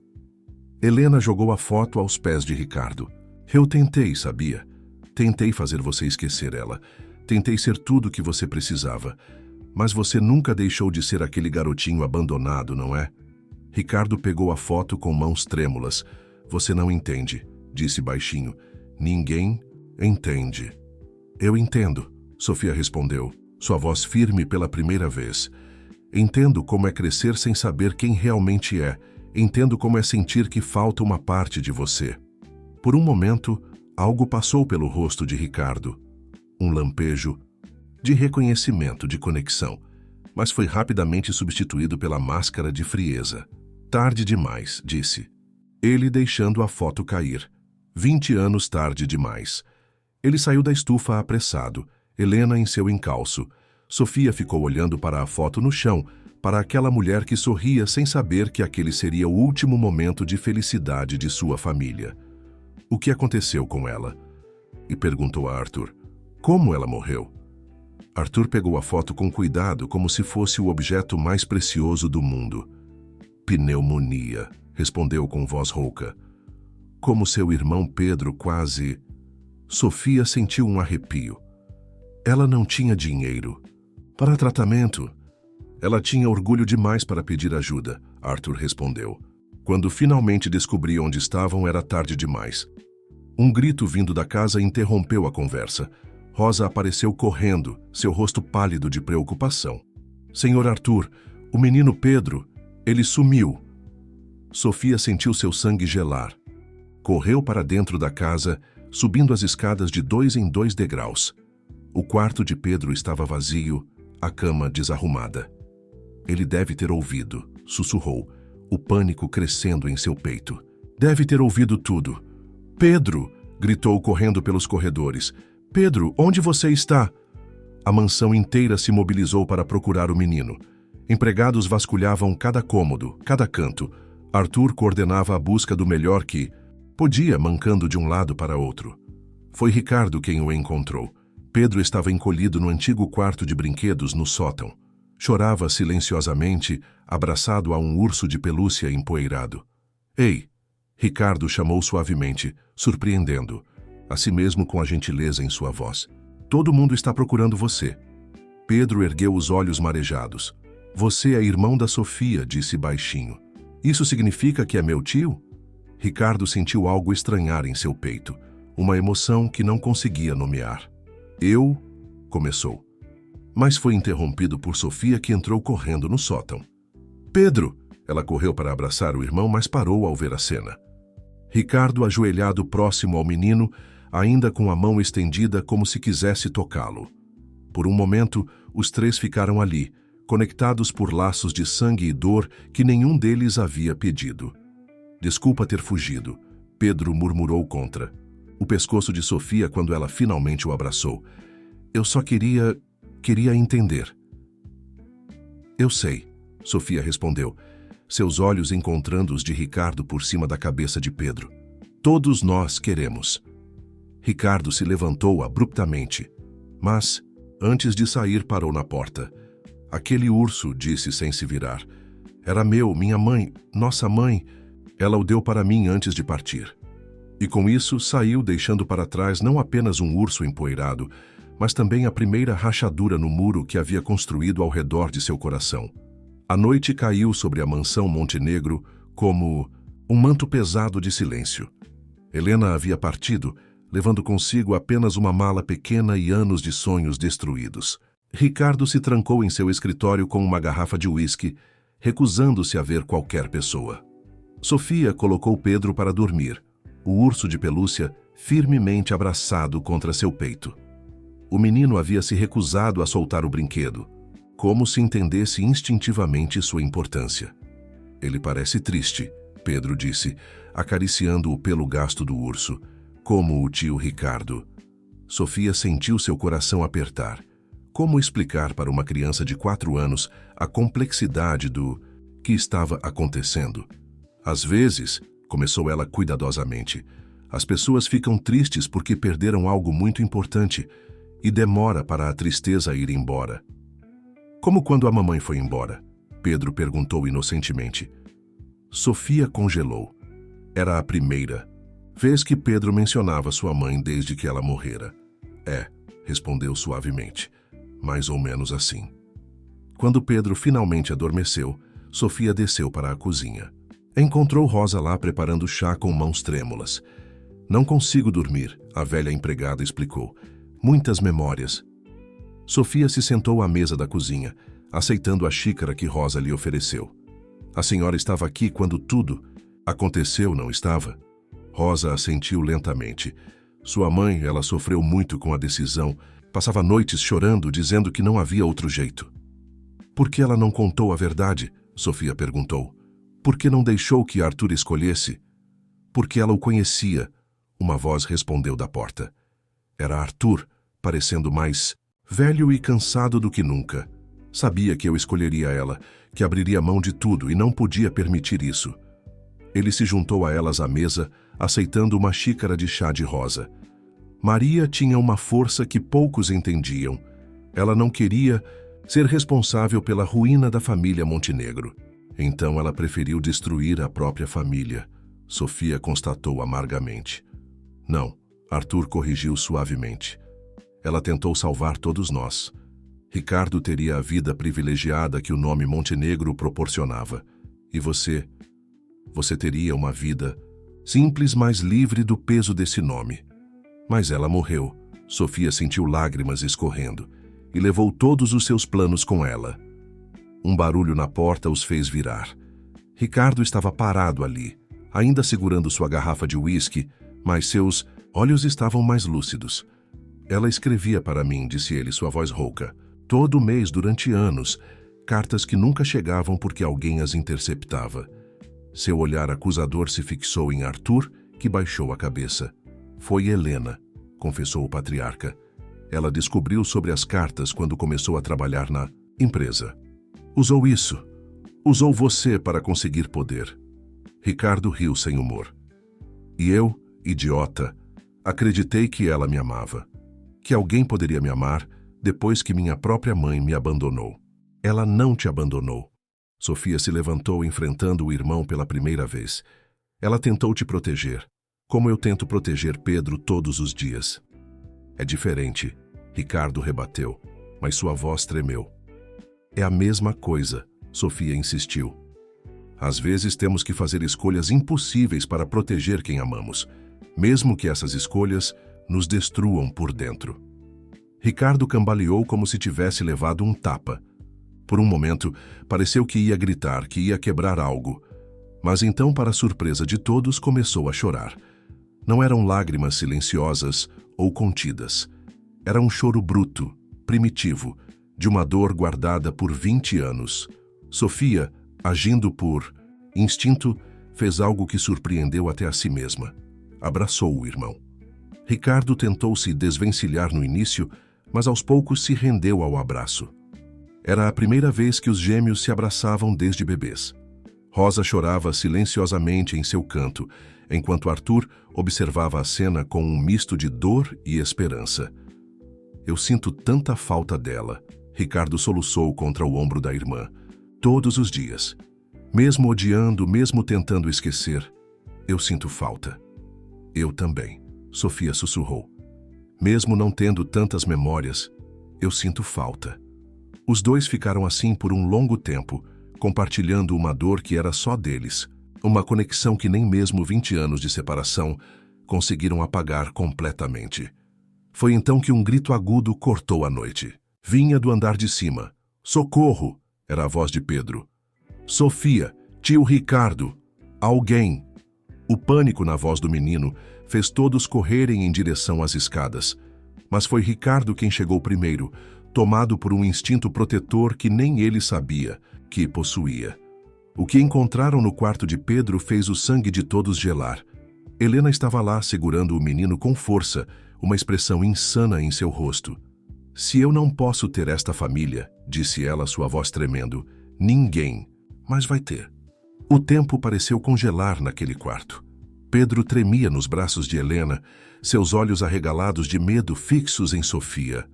Helena jogou a foto aos pés de Ricardo. Eu tentei, sabia? Tentei fazer você esquecer ela. Tentei ser tudo o que você precisava. Mas você nunca deixou de ser aquele garotinho abandonado, não é? Ricardo pegou a foto com mãos trêmulas. Você não entende, disse baixinho. Ninguém entende. Eu entendo, Sofia respondeu, sua voz firme pela primeira vez. Entendo como é crescer sem saber quem realmente é. Entendo como é sentir que falta uma parte de você. Por um momento, algo passou pelo rosto de Ricardo. Um lampejo de reconhecimento, de conexão, mas foi rapidamente substituído pela máscara de frieza. Tarde demais, disse. Ele deixando a foto cair. 20 anos tarde demais. Ele saiu da estufa apressado, Helena em seu encalço. Sofia ficou olhando para a foto no chão, para aquela mulher que sorria sem saber que aquele seria o último momento de felicidade de sua família. O que aconteceu com ela? E perguntou a Arthur. Como ela morreu? Arthur pegou a foto com cuidado, como se fosse o objeto mais precioso do mundo. Pneumonia, respondeu com voz rouca. Como seu irmão Pedro quase... Sofia sentiu um arrepio. Ela não tinha dinheiro. Para tratamento. Ela tinha orgulho demais para pedir ajuda, Arthur respondeu. Quando finalmente descobri onde estavam, era tarde demais. Um grito vindo da casa interrompeu a conversa. Rosa apareceu correndo, seu rosto pálido de preocupação. Senhor Arthur, o menino Pedro, ele sumiu. Sofia sentiu seu sangue gelar. Correu para dentro da casa, subindo as escadas de 2 em 2 degraus. O quarto de Pedro estava vazio, a cama desarrumada. Ele deve ter ouvido, sussurrou, o pânico crescendo em seu peito. Deve ter ouvido tudo. Pedro! Gritou correndo pelos corredores. Pedro, onde você está? A mansão inteira se mobilizou para procurar o menino. Empregados vasculhavam cada cômodo, cada canto. Arthur coordenava a busca do melhor que podia, mancando de um lado para outro. Foi Ricardo quem o encontrou. Pedro estava encolhido no antigo quarto de brinquedos no sótão. Chorava silenciosamente, abraçado a um urso de pelúcia empoeirado. Ei, Ricardo chamou suavemente, surpreendendo, a si mesmo com a gentileza em sua voz. Todo mundo está procurando você. Pedro ergueu os olhos marejados. Você é irmão da Sofia, disse baixinho. Isso significa que é meu tio? Ricardo sentiu algo estranhar em seu peito, uma emoção que não conseguia nomear. Eu... começou. Mas foi interrompido por Sofia, que entrou correndo no sótão. Pedro! Ela correu para abraçar o irmão, mas parou ao ver a cena. Ricardo, ajoelhado próximo ao menino, ainda com a mão estendida como se quisesse tocá-lo. Por um momento, os três ficaram ali, conectados por laços de sangue e dor que nenhum deles havia pedido. Desculpa ter fugido, Pedro murmurou contra o pescoço de Sofia quando ela finalmente o abraçou. Eu só queria entender. Eu sei, Sofia respondeu, seus olhos encontrando os de Ricardo por cima da cabeça de Pedro. Todos nós queremos. Ricardo se levantou abruptamente, mas, antes de sair, parou na porta. Aquele urso, disse sem se virar. Era meu, minha mãe, nossa mãe. Ela o deu para mim antes de partir. E com isso saiu, deixando para trás não apenas um urso empoeirado, mas também a primeira rachadura no muro que havia construído ao redor de seu coração. A noite caiu sobre a mansão Montenegro como um manto pesado de silêncio. Helena havia partido, levando consigo apenas uma mala pequena e anos de sonhos destruídos. Ricardo se trancou em seu escritório com uma garrafa de uísque, recusando-se a ver qualquer pessoa. Sofia colocou Pedro para dormir, o urso de pelúcia firmemente abraçado contra seu peito. O menino havia se recusado a soltar o brinquedo, como se entendesse instintivamente sua importância. Ele parece triste, Pedro disse, acariciando o pelo gasto do urso, como o tio Ricardo. Sofia sentiu seu coração apertar. Como explicar para uma criança de 4 anos a complexidade do que estava acontecendo? Às vezes, começou ela cuidadosamente, as pessoas ficam tristes porque perderam algo muito importante e demora para a tristeza ir embora. Como quando a mamãe foi embora? Pedro perguntou inocentemente. Sofia congelou. Era a primeira vez que Pedro mencionava sua mãe desde que ela morrera. Respondeu suavemente. Mais ou menos assim. Quando Pedro finalmente adormeceu, Sofia desceu para a cozinha. Encontrou Rosa lá preparando chá com mãos trêmulas. Não consigo dormir, a velha empregada explicou. Muitas memórias. Sofia se sentou à mesa da cozinha, aceitando a xícara que Rosa lhe ofereceu. A senhora estava aqui quando tudo aconteceu, não estava? Rosa assentiu lentamente. Sua mãe, ela sofreu muito com a decisão. Passava noites chorando, dizendo que não havia outro jeito. Por que ela não contou a verdade? Sofia perguntou. Por que não deixou que Arthur escolhesse? Porque ela o conhecia. Uma voz respondeu da porta. Era Arthur, parecendo mais velho e cansado do que nunca. Sabia que eu escolheria ela, que abriria mão de tudo e não podia permitir isso. Ele se juntou a elas à mesa, aceitando uma xícara de chá de Rosa. Maria tinha uma força que poucos entendiam. Ela não queria ser responsável pela ruína da família Montenegro. Então ela preferiu destruir a própria família, Sofia constatou amargamente. Não, Arthur corrigiu suavemente. Ela tentou salvar todos nós. Ricardo teria a vida privilegiada que o nome Montenegro proporcionava. E você teria uma vida simples, mas livre do peso desse nome. Mas ela morreu. Sofia sentiu lágrimas escorrendo e levou todos os seus planos com ela. Um barulho na porta os fez virar. Ricardo estava parado ali, ainda segurando sua garrafa de uísque, mas seus olhos estavam mais lúcidos. Ela escrevia para mim, disse ele, sua voz rouca, todo mês durante anos, cartas que nunca chegavam porque alguém as interceptava. Seu olhar acusador se fixou em Arthur, que baixou a cabeça. Foi Helena, confessou o patriarca. Ela descobriu sobre as cartas quando começou a trabalhar na empresa. Usou isso. Usou você para conseguir poder. Ricardo riu sem humor. E eu, idiota, acreditei que ela me amava. Que alguém poderia me amar depois que minha própria mãe me abandonou. Ela não te abandonou. Sofia se levantou enfrentando o irmão pela primeira vez. Ela tentou te proteger, como eu tento proteger Pedro todos os dias. É diferente, Ricardo rebateu, mas sua voz tremeu. É a mesma coisa, Sofia insistiu. Às vezes temos que fazer escolhas impossíveis para proteger quem amamos, mesmo que essas escolhas nos destruam por dentro. Ricardo cambaleou como se tivesse levado um tapa. Por um momento, pareceu que ia gritar, que ia quebrar algo. Mas então, para surpresa de todos, começou a chorar. Não eram lágrimas silenciosas ou contidas. Era um choro bruto, primitivo, de uma dor guardada por 20 anos. Sofia, agindo por instinto, fez algo que surpreendeu até a si mesma. Abraçou o irmão. Ricardo tentou se desvencilhar no início, mas aos poucos se rendeu ao abraço. Era a primeira vez que os gêmeos se abraçavam desde bebês. Rosa chorava silenciosamente em seu canto, enquanto Arthur observava a cena com um misto de dor e esperança. Eu sinto tanta falta dela, Ricardo soluçou contra o ombro da irmã. Todos os dias. Mesmo odiando, mesmo tentando esquecer, eu sinto falta. Eu também, Sofia sussurrou. Mesmo não tendo tantas memórias, eu sinto falta. Os dois ficaram assim por um longo tempo, compartilhando uma dor que era só deles, uma conexão que nem mesmo 20 anos de separação conseguiram apagar completamente. Foi então que um grito agudo cortou a noite. Vinha do andar de cima. Socorro! Era a voz de Pedro. Sofia, tio Ricardo, alguém! O pânico na voz do menino fez todos correrem em direção às escadas. Mas foi Ricardo quem chegou primeiro, tomado por um instinto protetor que nem ele sabia que possuía. O que encontraram no quarto de Pedro fez o sangue de todos gelar. Helena estava lá segurando o menino com força, uma expressão insana em seu rosto. Se eu não posso ter esta família, disse ela, sua voz tremendo, ninguém, mas vai ter. O tempo pareceu congelar naquele quarto. Pedro tremia nos braços de Helena, seus olhos arregalados de medo fixos em Sofia.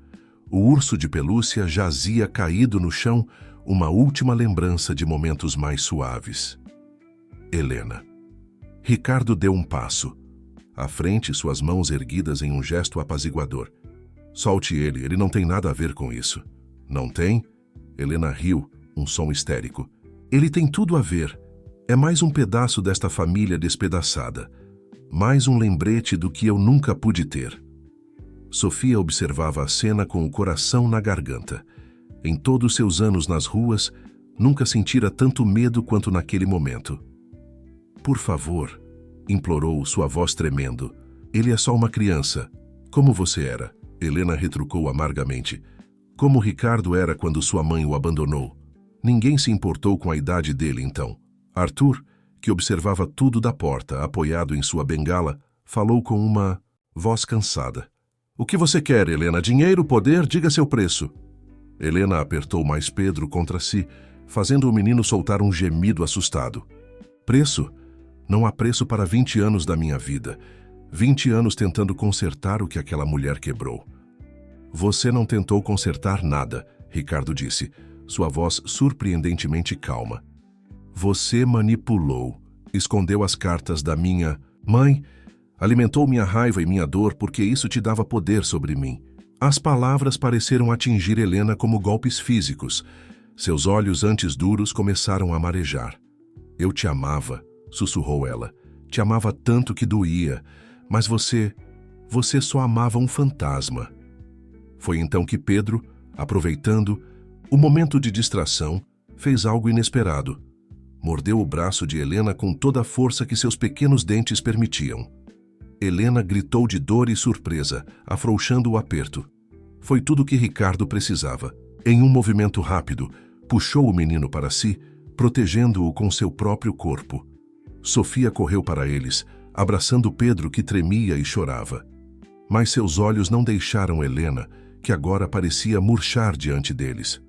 O urso de pelúcia jazia caído no chão, uma última lembrança de momentos mais suaves. Helena. Ricardo deu um passo. À frente, suas mãos erguidas em um gesto apaziguador. Solte ele não tem nada a ver com isso. Não tem? Helena riu, um som histérico. Ele tem tudo a ver. É mais um pedaço desta família despedaçada. Mais um lembrete do que eu nunca pude ter. Sofia observava a cena com o coração na garganta. Em todos seus anos nas ruas, nunca sentira tanto medo quanto naquele momento. Por favor, implorou, sua voz tremendo. Ele é só uma criança. Como você era? Helena retrucou amargamente. Como Ricardo era quando sua mãe o abandonou. Ninguém se importou com a idade dele então. Arthur, que observava tudo da porta, apoiado em sua bengala, falou com uma voz cansada. O que você quer, Helena? Dinheiro, poder? Diga seu preço. Helena apertou mais Pedro contra si, fazendo o menino soltar um gemido assustado. Preço? Não há preço para 20 anos da minha vida. 20 anos tentando consertar o que aquela mulher quebrou. Você não tentou consertar nada, Ricardo disse, sua voz surpreendentemente calma. Você manipulou, escondeu as cartas da minha mãe, alimentou minha raiva e minha dor porque isso te dava poder sobre mim. As palavras pareceram atingir Helena como golpes físicos. Seus olhos antes duros começaram a marejar. Eu te amava, sussurrou ela. Te amava tanto que doía, mas você só amava um fantasma. Foi então que Pedro, aproveitando o momento de distração, fez algo inesperado. Mordeu o braço de Helena com toda a força que seus pequenos dentes permitiam. Helena gritou de dor e surpresa, afrouxando o aperto. Foi tudo o que Ricardo precisava. Em um movimento rápido, puxou o menino para si, protegendo-o com seu próprio corpo. Sofia correu para eles, abraçando Pedro, que tremia e chorava. Mas seus olhos não deixaram Helena, que agora parecia murchar diante deles.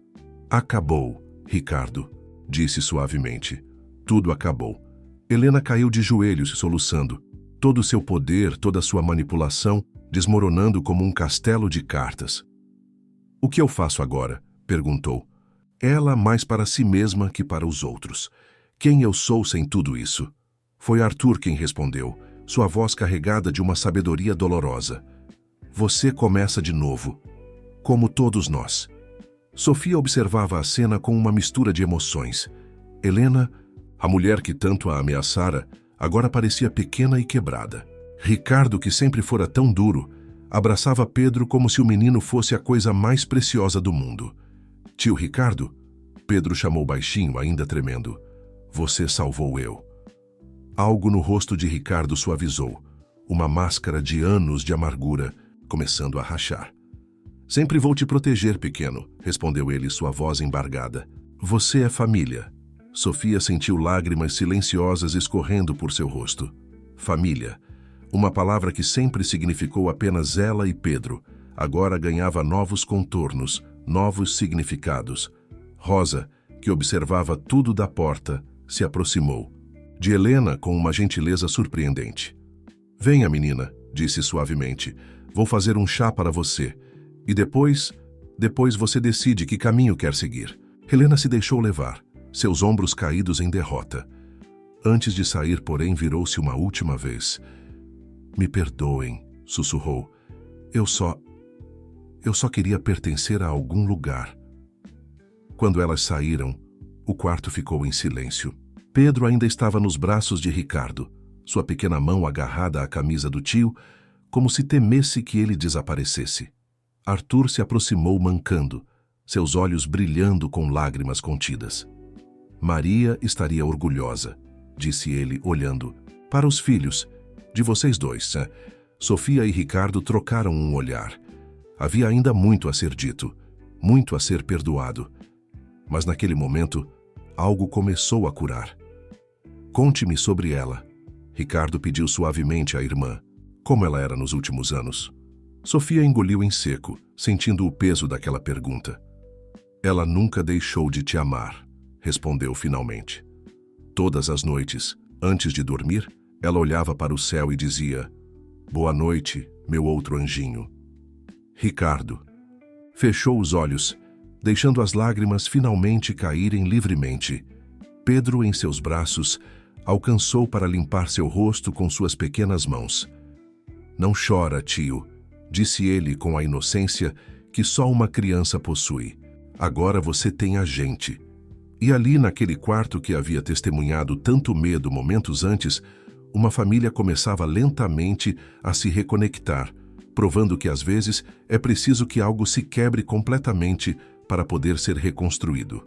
Acabou, Ricardo, disse suavemente. Tudo acabou. Helena caiu de joelhos, soluçando. Todo o seu poder, toda a sua manipulação, desmoronando como um castelo de cartas. O que eu faço agora? Perguntou. Ela mais para si mesma que para os outros. Quem eu sou sem tudo isso? Foi Arthur quem respondeu, sua voz carregada de uma sabedoria dolorosa. Você começa de novo, como todos nós. Sofia observava a cena com uma mistura de emoções. Helena, a mulher que tanto a ameaçara, agora parecia pequena e quebrada. Ricardo, que sempre fora tão duro, abraçava Pedro como se o menino fosse a coisa mais preciosa do mundo. Tio Ricardo, Pedro chamou baixinho, ainda tremendo. Você salvou eu. Algo no rosto de Ricardo suavizou, uma máscara de anos de amargura, começando a rachar. Sempre vou te proteger, pequeno, respondeu ele, sua voz embargada. Você é família. Sofia sentiu lágrimas silenciosas escorrendo por seu rosto. Família. Uma palavra que sempre significou apenas ela e Pedro, agora ganhava novos contornos, novos significados. Rosa, que observava tudo da porta, se aproximou. De Helena com uma gentileza surpreendente. Venha, menina, disse suavemente. Vou fazer um chá para você. E depois você decide que caminho quer seguir. Helena se deixou levar, seus ombros caídos em derrota. Antes de sair, porém, virou-se uma última vez. Me perdoem, sussurrou. Eu só queria pertencer a algum lugar. Quando elas saíram, o quarto ficou em silêncio. Pedro ainda estava nos braços de Ricardo, sua pequena mão agarrada à camisa do tio, como se temesse que ele desaparecesse. Arthur se aproximou mancando, seus olhos brilhando com lágrimas contidas. Maria estaria orgulhosa, disse ele, olhando. Para os filhos, de vocês dois. Sofia e Ricardo trocaram um olhar. Havia ainda muito a ser dito, muito a ser perdoado. Mas naquele momento, algo começou a curar. Conte-me sobre ela. Ricardo pediu suavemente à irmã. Como ela era nos últimos anos? Sofia engoliu em seco, sentindo o peso daquela pergunta. Ela nunca deixou de te amar, respondeu finalmente. Todas as noites, antes de dormir, ela olhava para o céu e dizia: Boa noite, meu outro anjinho. Ricardo fechou os olhos, deixando as lágrimas finalmente caírem livremente. Pedro, em seus braços, alcançou para limpar seu rosto com suas pequenas mãos. Não chora, tio, disse ele com a inocência que só uma criança possui. Agora você tem a gente. E ali, naquele quarto que havia testemunhado tanto medo momentos antes, uma família começava lentamente a se reconectar, provando que às vezes é preciso que algo se quebre completamente para poder ser reconstruído.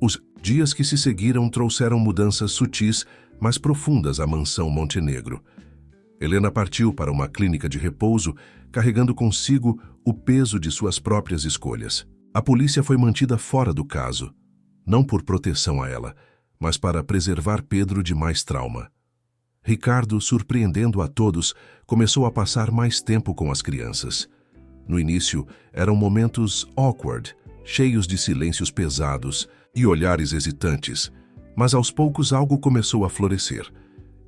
Os dias que se seguiram trouxeram mudanças sutis, mas profundas à mansão Montenegro. Helena partiu para uma clínica de repouso, carregando consigo o peso de suas próprias escolhas. A polícia foi mantida fora do caso, não por proteção a ela, mas para preservar Pedro de mais trauma. Ricardo, surpreendendo a todos, começou a passar mais tempo com as crianças. No início, eram momentos awkward, cheios de silêncios pesados e olhares hesitantes, mas aos poucos algo começou a florescer.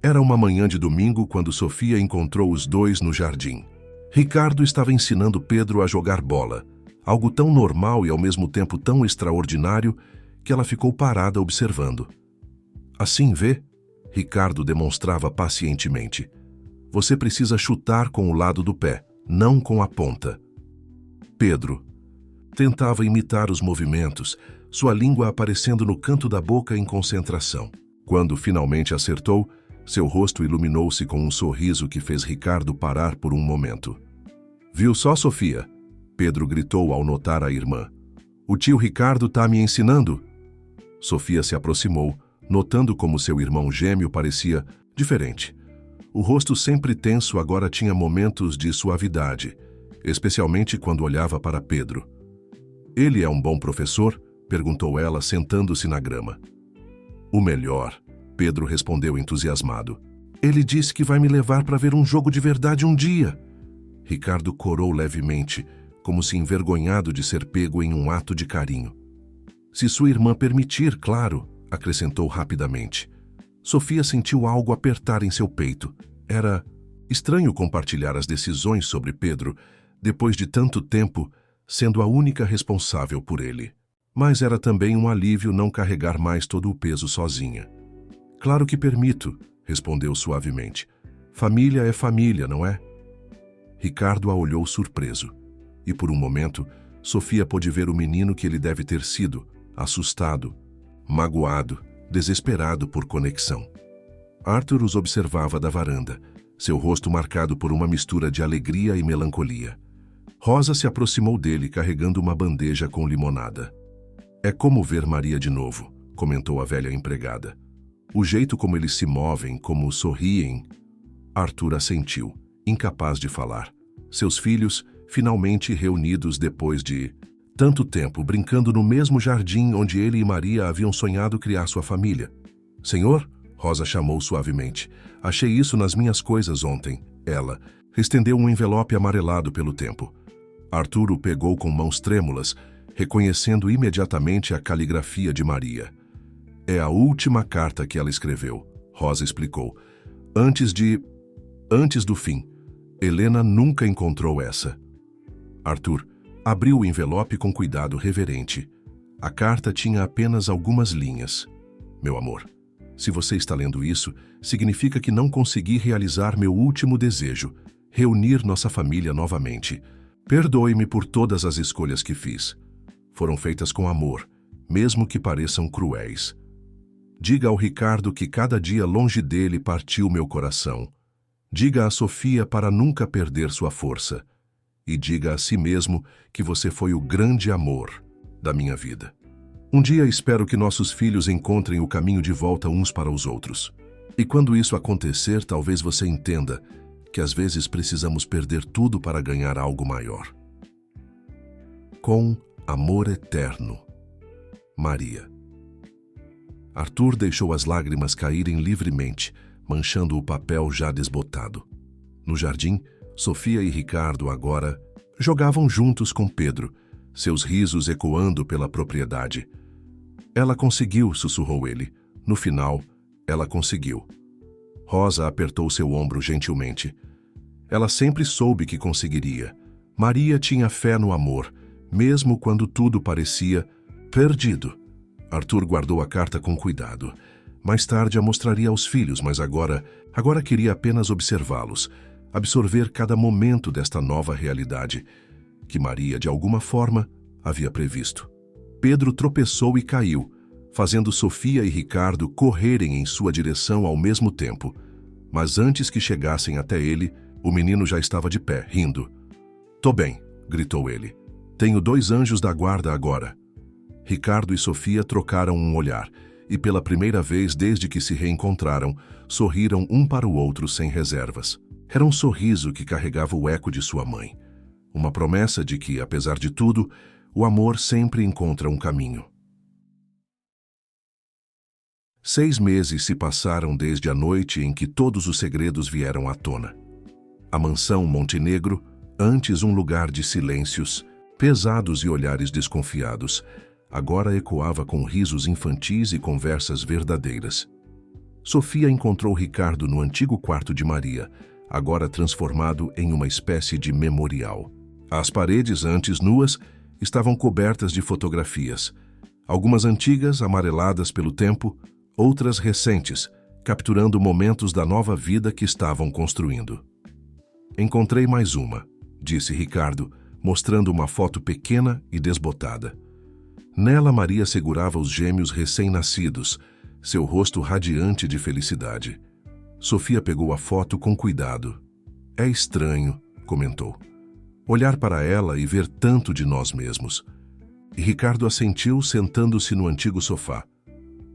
Era uma manhã de domingo quando Sofia encontrou os dois no jardim. Ricardo estava ensinando Pedro a jogar bola, algo tão normal e ao mesmo tempo tão extraordinário que ela ficou parada observando. Assim vê? Ricardo demonstrava pacientemente. Você precisa chutar com o lado do pé, não com a ponta. Pedro tentava imitar os movimentos, sua língua aparecendo no canto da boca em concentração. Quando finalmente acertou, seu rosto iluminou-se com um sorriso que fez Ricardo parar por um momento. Viu só, Sofia? Pedro gritou ao notar a irmã. O tio Ricardo tá me ensinando? Sofia se aproximou, notando como seu irmão gêmeo parecia diferente. O rosto sempre tenso agora tinha momentos de suavidade, especialmente quando olhava para Pedro. Ele é um bom professor? Perguntou ela, sentando-se na grama. O melhor, Pedro respondeu entusiasmado. Ele disse que vai me levar para ver um jogo de verdade um dia. Ricardo corou levemente, como se envergonhado de ser pego em um ato de carinho. Se sua irmã permitir, claro, acrescentou rapidamente. Sofia sentiu algo apertar em seu peito. Era estranho compartilhar as decisões sobre Pedro, depois de tanto tempo, sendo a única responsável por ele. Mas era também um alívio não carregar mais todo o peso sozinha. Claro que permito, respondeu suavemente. Família é família, não é? Ricardo a olhou surpreso. E por um momento, Sofia pôde ver o menino que ele deve ter sido, assustado, magoado, desesperado por conexão. Arthur os observava da varanda, seu rosto marcado por uma mistura de alegria e melancolia. Rosa se aproximou dele carregando uma bandeja com limonada. É como ver Maria de novo, comentou a velha empregada. O jeito como eles se movem, como sorriem. Arthur assentiu, incapaz de falar. Seus filhos, finalmente reunidos depois de tanto tempo brincando no mesmo jardim onde ele e Maria haviam sonhado criar sua família. Senhor? Rosa chamou suavemente. Achei isso nas minhas coisas ontem. Ela estendeu um envelope amarelado pelo tempo. Arthur o pegou com mãos trêmulas, reconhecendo imediatamente a caligrafia de Maria. É a última carta que ela escreveu, Rosa explicou. Antes do fim. Helena nunca encontrou essa. Arthur abriu o envelope com cuidado reverente. A carta tinha apenas algumas linhas. Meu amor, se você está lendo isso, significa que não consegui realizar meu último desejo, reunir nossa família novamente. Perdoe-me por todas as escolhas que fiz. Foram feitas com amor, mesmo que pareçam cruéis. Diga ao Ricardo que cada dia longe dele partiu meu coração. Diga a Sofia para nunca perder sua força. E diga a si mesmo que você foi o grande amor da minha vida. Um dia espero que nossos filhos encontrem o caminho de volta uns para os outros. E quando isso acontecer, talvez você entenda que às vezes precisamos perder tudo para ganhar algo maior. Com amor eterno. Maria. Arthur deixou as lágrimas caírem livremente, manchando o papel já desbotado. No jardim, Sofia e Ricardo agora jogavam juntos com Pedro, seus risos ecoando pela propriedade. Ela conseguiu, sussurrou ele. No final, ela conseguiu. Rosa apertou seu ombro gentilmente. Ela sempre soube que conseguiria. Maria tinha fé no amor, mesmo quando tudo parecia perdido. Arthur guardou a carta com cuidado. Mais tarde a mostraria aos filhos, mas agora queria apenas observá-los, absorver cada momento desta nova realidade, que Maria, de alguma forma, havia previsto. Pedro tropeçou e caiu, fazendo Sofia e Ricardo correrem em sua direção ao mesmo tempo. Mas antes que chegassem até ele, o menino já estava de pé, rindo. "Tô bem", gritou ele. "Tenho 2 anjos da guarda agora." Ricardo e Sofia trocaram um olhar, e pela primeira vez desde que se reencontraram, sorriram um para o outro sem reservas. Era um sorriso que carregava o eco de sua mãe. Uma promessa de que, apesar de tudo, o amor sempre encontra um caminho. 6 meses se passaram desde a noite em que todos os segredos vieram à tona. A mansão Montenegro, antes um lugar de silêncios, pesados e olhares desconfiados, agora ecoava com risos infantis e conversas verdadeiras. Sofia encontrou Ricardo no antigo quarto de Maria, agora transformado em uma espécie de memorial. As paredes, antes nuas, estavam cobertas de fotografias, algumas antigas, amareladas pelo tempo, outras recentes, capturando momentos da nova vida que estavam construindo. "Encontrei mais uma", disse Ricardo, mostrando uma foto pequena e desbotada. Nela, Maria segurava os gêmeos recém-nascidos, seu rosto radiante de felicidade. Sofia pegou a foto com cuidado. "É estranho", comentou. "Olhar para ela e ver tanto de nós mesmos." E Ricardo assentiu, sentando-se no antigo sofá.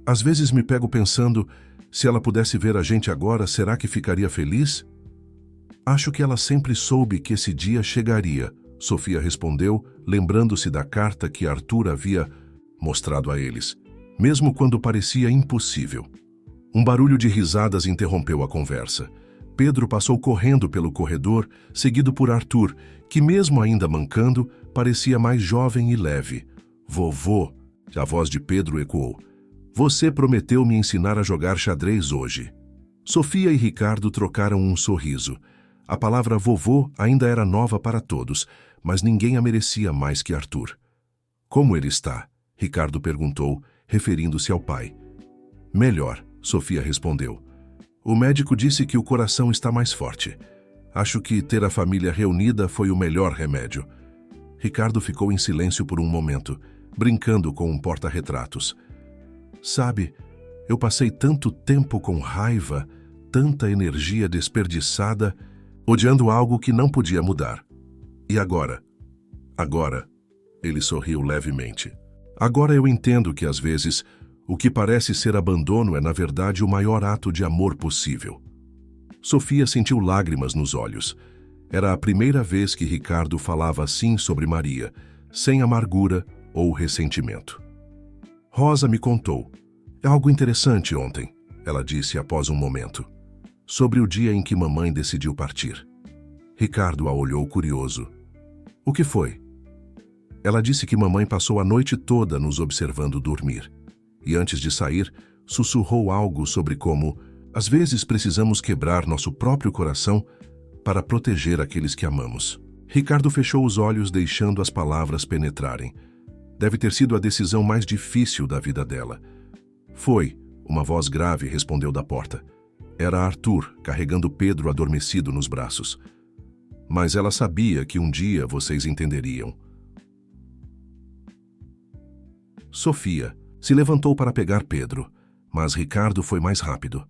"Às vezes me pego pensando, se ela pudesse ver a gente agora, será que ficaria feliz?" "Acho que ela sempre soube que esse dia chegaria", Sofia respondeu, lembrando-se da carta que Arthur havia mostrado a eles, mesmo quando parecia impossível. Um barulho de risadas interrompeu a conversa. Pedro passou correndo pelo corredor, seguido por Arthur, que mesmo ainda mancando, parecia mais jovem e leve. "Vovô", a voz de Pedro ecoou. "Você prometeu me ensinar a jogar xadrez hoje." Sofia e Ricardo trocaram um sorriso. A palavra vovô ainda era nova para todos, mas ninguém a merecia mais que Arthur. "Como ele está?" Ricardo perguntou, referindo-se ao pai. Melhor, Sofia respondeu. O médico disse que o coração está mais forte. Acho que ter a família reunida foi o melhor remédio. Ricardo ficou em silêncio por um momento, brincando com um porta-retratos. Sabe, eu passei tanto tempo com raiva, tanta energia desperdiçada, odiando algo que não podia mudar. E agora? Agora, ele sorriu levemente. Agora eu entendo que, às vezes, o que parece ser abandono é, na verdade, o maior ato de amor possível. Sofia sentiu lágrimas nos olhos. Era a primeira vez que Ricardo falava assim sobre Maria, sem amargura ou ressentimento. Rosa me contou. Algo interessante ontem, ela disse após um momento. Sobre o dia em que mamãe decidiu partir. Ricardo a olhou curioso. O que foi? Ela disse que mamãe passou a noite toda nos observando dormir. E antes de sair, sussurrou algo sobre como, às vezes, precisamos quebrar nosso próprio coração para proteger aqueles que amamos. Ricardo fechou os olhos, deixando as palavras penetrarem. Deve ter sido a decisão mais difícil da vida dela. Foi, uma voz grave respondeu da porta. Era Arthur, carregando Pedro adormecido nos braços. Mas ela sabia que um dia vocês entenderiam. Sofia se levantou para pegar Pedro, mas Ricardo foi mais rápido.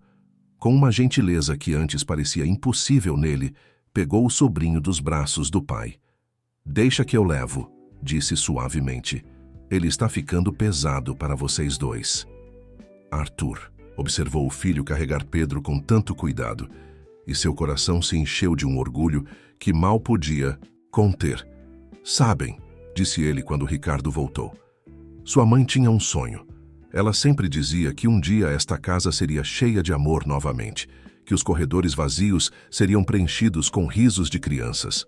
Com uma gentileza que antes parecia impossível nele, pegou o sobrinho dos braços do pai. Deixa que eu levo, disse suavemente. Ele está ficando pesado para vocês dois. Arthur observou o filho carregar Pedro com tanto cuidado, e seu coração se encheu de um orgulho que mal podia conter. Sabem, disse ele quando Ricardo voltou. Sua mãe tinha um sonho. Ela sempre dizia que um dia esta casa seria cheia de amor novamente, que os corredores vazios seriam preenchidos com risos de crianças.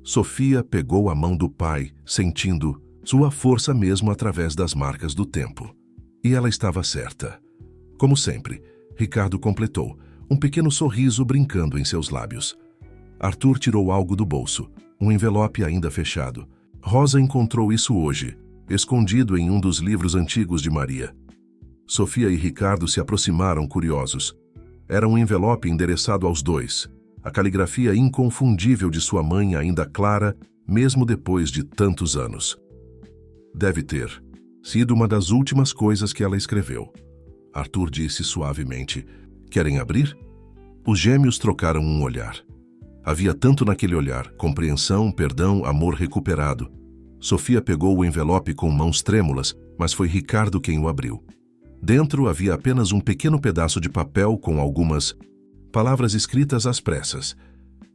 Sofia pegou a mão do pai, sentindo sua força mesmo através das marcas do tempo. E ela estava certa. Como sempre, Ricardo completou, um pequeno sorriso brincando em seus lábios. Arthur tirou algo do bolso, um envelope ainda fechado. Rosa encontrou isso hoje, escondido em um dos livros antigos de Maria. Sofia e Ricardo se aproximaram curiosos. Era um envelope endereçado aos dois, a caligrafia inconfundível de sua mãe ainda clara, mesmo depois de tantos anos. Deve ter sido uma das últimas coisas que ela escreveu. Arthur disse suavemente. Querem abrir? Os gêmeos trocaram um olhar. Havia tanto naquele olhar, compreensão, perdão, amor recuperado. Sofia pegou o envelope com mãos trêmulas, mas foi Ricardo quem o abriu. Dentro havia apenas um pequeno pedaço de papel com algumas palavras escritas às pressas.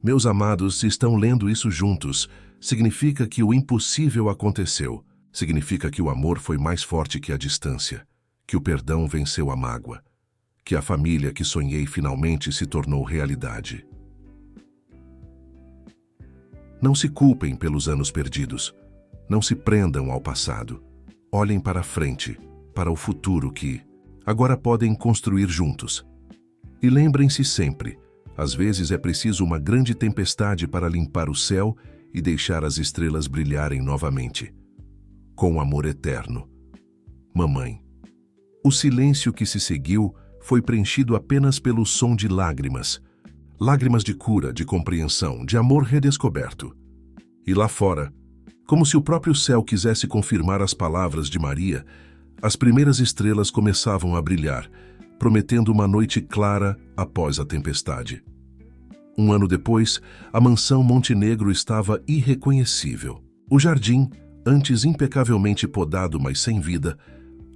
Meus amados, se estão lendo isso juntos, significa que o impossível aconteceu. Significa que o amor foi mais forte que a distância, que o perdão venceu a mágoa, que a família que sonhei finalmente se tornou realidade. Não se culpem pelos anos perdidos. Não se prendam ao passado. Olhem para a frente, para o futuro que agora podem construir juntos. E lembrem-se sempre, às vezes é preciso uma grande tempestade para limpar o céu e deixar as estrelas brilharem novamente. Com amor eterno. Mamãe. O silêncio que se seguiu foi preenchido apenas pelo som de lágrimas. Lágrimas de cura, de compreensão, de amor redescoberto. E lá fora, como se o próprio céu quisesse confirmar as palavras de Maria, as primeiras estrelas começavam a brilhar, prometendo uma noite clara após a tempestade. Um ano depois, a mansão Montenegro estava irreconhecível. O jardim, antes impecavelmente podado, mas sem vida,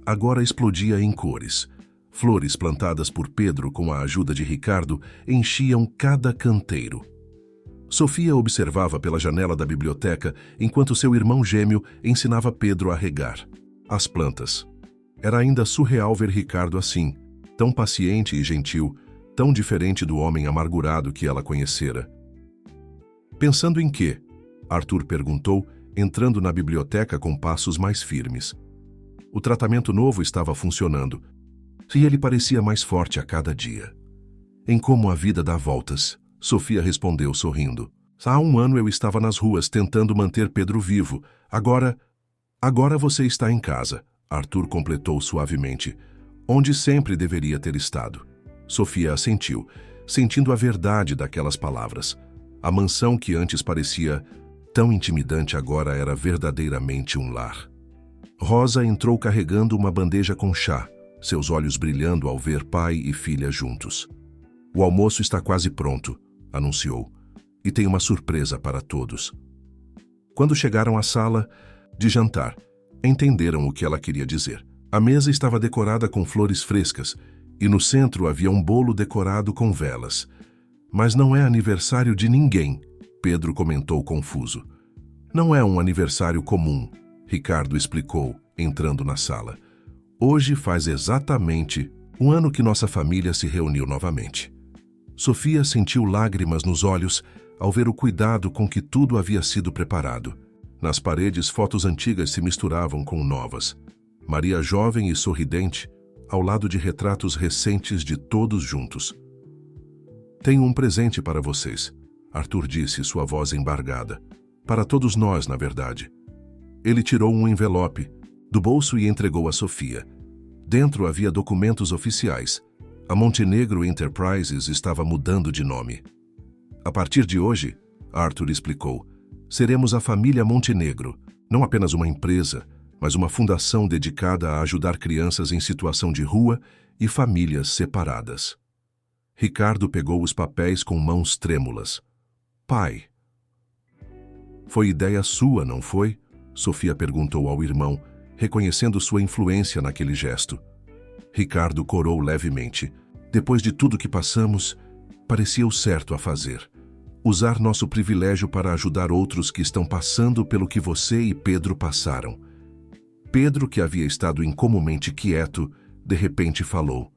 agora explodia em cores. Flores plantadas por Pedro com a ajuda de Ricardo enchiam cada canteiro. Sofia observava pela janela da biblioteca enquanto seu irmão gêmeo ensinava Pedro a regar as plantas. Era ainda surreal ver Ricardo assim, tão paciente e gentil, tão diferente do homem amargurado que ela conhecera. Pensando em quê? Arthur perguntou, entrando na biblioteca com passos mais firmes. O tratamento novo estava funcionando, e ele parecia mais forte a cada dia. Em como a vida dá voltas, Sofia respondeu sorrindo. Há um ano eu estava nas ruas tentando manter Pedro vivo. Agora, Agora você está em casa, Arthur completou suavemente, onde sempre deveria ter estado. Sofia assentiu, sentindo a verdade daquelas palavras. A mansão que antes parecia tão intimidante agora era verdadeiramente um lar. Rosa entrou carregando uma bandeja com chá, seus olhos brilhando ao ver pai e filha juntos. O almoço está quase pronto, anunciou, e tem uma surpresa para todos. Quando chegaram à sala de jantar, entenderam o que ela queria dizer. A mesa estava decorada com flores frescas e no centro havia um bolo decorado com velas. Mas não é aniversário de ninguém, Pedro comentou confuso. Não é um aniversário comum, Ricardo explicou, entrando na sala. Hoje faz exatamente um ano que nossa família se reuniu novamente. Sofia sentiu lágrimas nos olhos ao ver o cuidado com que tudo havia sido preparado. Nas paredes, fotos antigas se misturavam com novas. Maria jovem e sorridente, ao lado de retratos recentes de todos juntos. Tenho um presente para vocês, Arthur disse, sua voz embargada. Para todos nós, na verdade. Ele tirou um envelope do bolso e entregou a Sofia. Dentro havia documentos oficiais. A Montenegro Enterprises estava mudando de nome. A partir de hoje, Arthur explicou, seremos a família Montenegro, não apenas uma empresa, mas uma fundação dedicada a ajudar crianças em situação de rua e famílias separadas. Ricardo pegou os papéis com mãos trêmulas. Pai. Foi ideia sua, não foi? Sofia perguntou ao irmão, reconhecendo sua influência naquele gesto. Ricardo corou levemente. Depois de tudo que passamos, parecia o certo a fazer. Usar nosso privilégio para ajudar outros que estão passando pelo que você e Pedro passaram. Pedro, que havia estado incomumente quieto, de repente falou.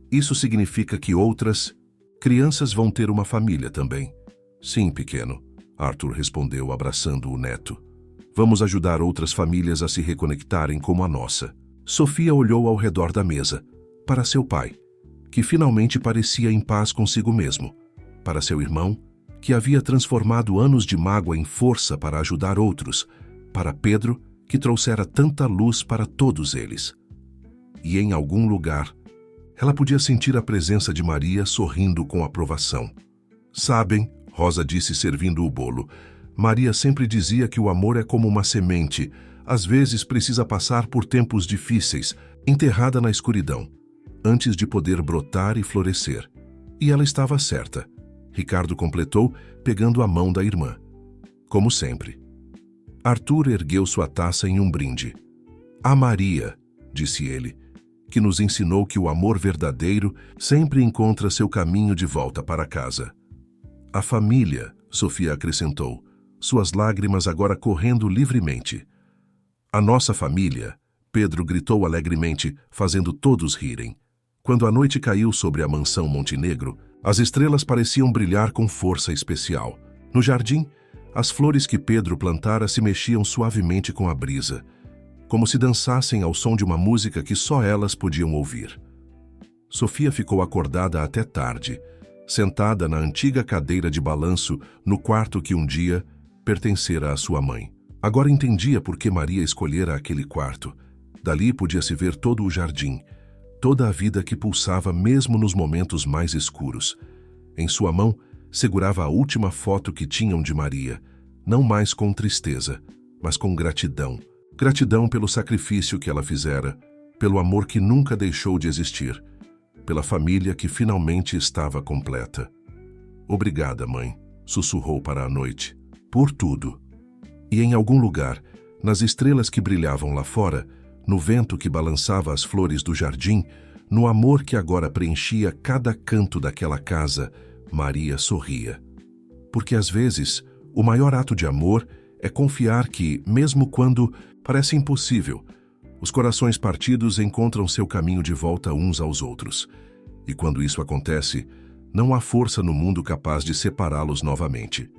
Isso significa que outras crianças vão ter uma família também. Sim, pequeno, Arthur respondeu, abraçando o neto. Vamos ajudar outras famílias a se reconectarem como a nossa. Sofia olhou ao redor da mesa, para seu pai, que finalmente parecia em paz consigo mesmo, para seu irmão, que havia transformado anos de mágoa em força para ajudar outros, para Pedro, que trouxera tanta luz para todos eles. E em algum lugar, ela podia sentir a presença de Maria sorrindo com aprovação. Sabem, Rosa disse servindo o bolo, Maria sempre dizia que o amor é como uma semente, às vezes precisa passar por tempos difíceis, enterrada na escuridão, antes de poder brotar e florescer. E ela estava certa. Ricardo completou, pegando a mão da irmã. Como sempre. Arthur ergueu sua taça em um brinde. A Maria, disse ele, que nos ensinou que o amor verdadeiro sempre encontra seu caminho de volta para casa. A família, Sofia acrescentou, suas lágrimas agora correndo livremente. A nossa família, Pedro gritou alegremente, fazendo todos rirem. Quando a noite caiu sobre a mansão Montenegro, as estrelas pareciam brilhar com força especial. No jardim, as flores que Pedro plantara se mexiam suavemente com a brisa, como se dançassem ao som de uma música que só elas podiam ouvir. Sofia ficou acordada até tarde, sentada na antiga cadeira de balanço no quarto que um dia pertencera à sua mãe. Agora entendia por que Maria escolhera aquele quarto. Dali podia-se ver todo o jardim, toda a vida que pulsava mesmo nos momentos mais escuros. Em sua mão, segurava a última foto que tinham de Maria, não mais com tristeza, mas com gratidão. Gratidão pelo sacrifício que ela fizera, pelo amor que nunca deixou de existir, pela família que finalmente estava completa. Obrigada, mãe, sussurrou para a noite, por tudo. E em algum lugar, nas estrelas que brilhavam lá fora, no vento que balançava as flores do jardim, no amor que agora preenchia cada canto daquela casa, Maria sorria. Porque às vezes, o maior ato de amor é confiar que, mesmo quando parece impossível, os corações partidos encontram seu caminho de volta uns aos outros. E quando isso acontece, não há força no mundo capaz de separá-los novamente.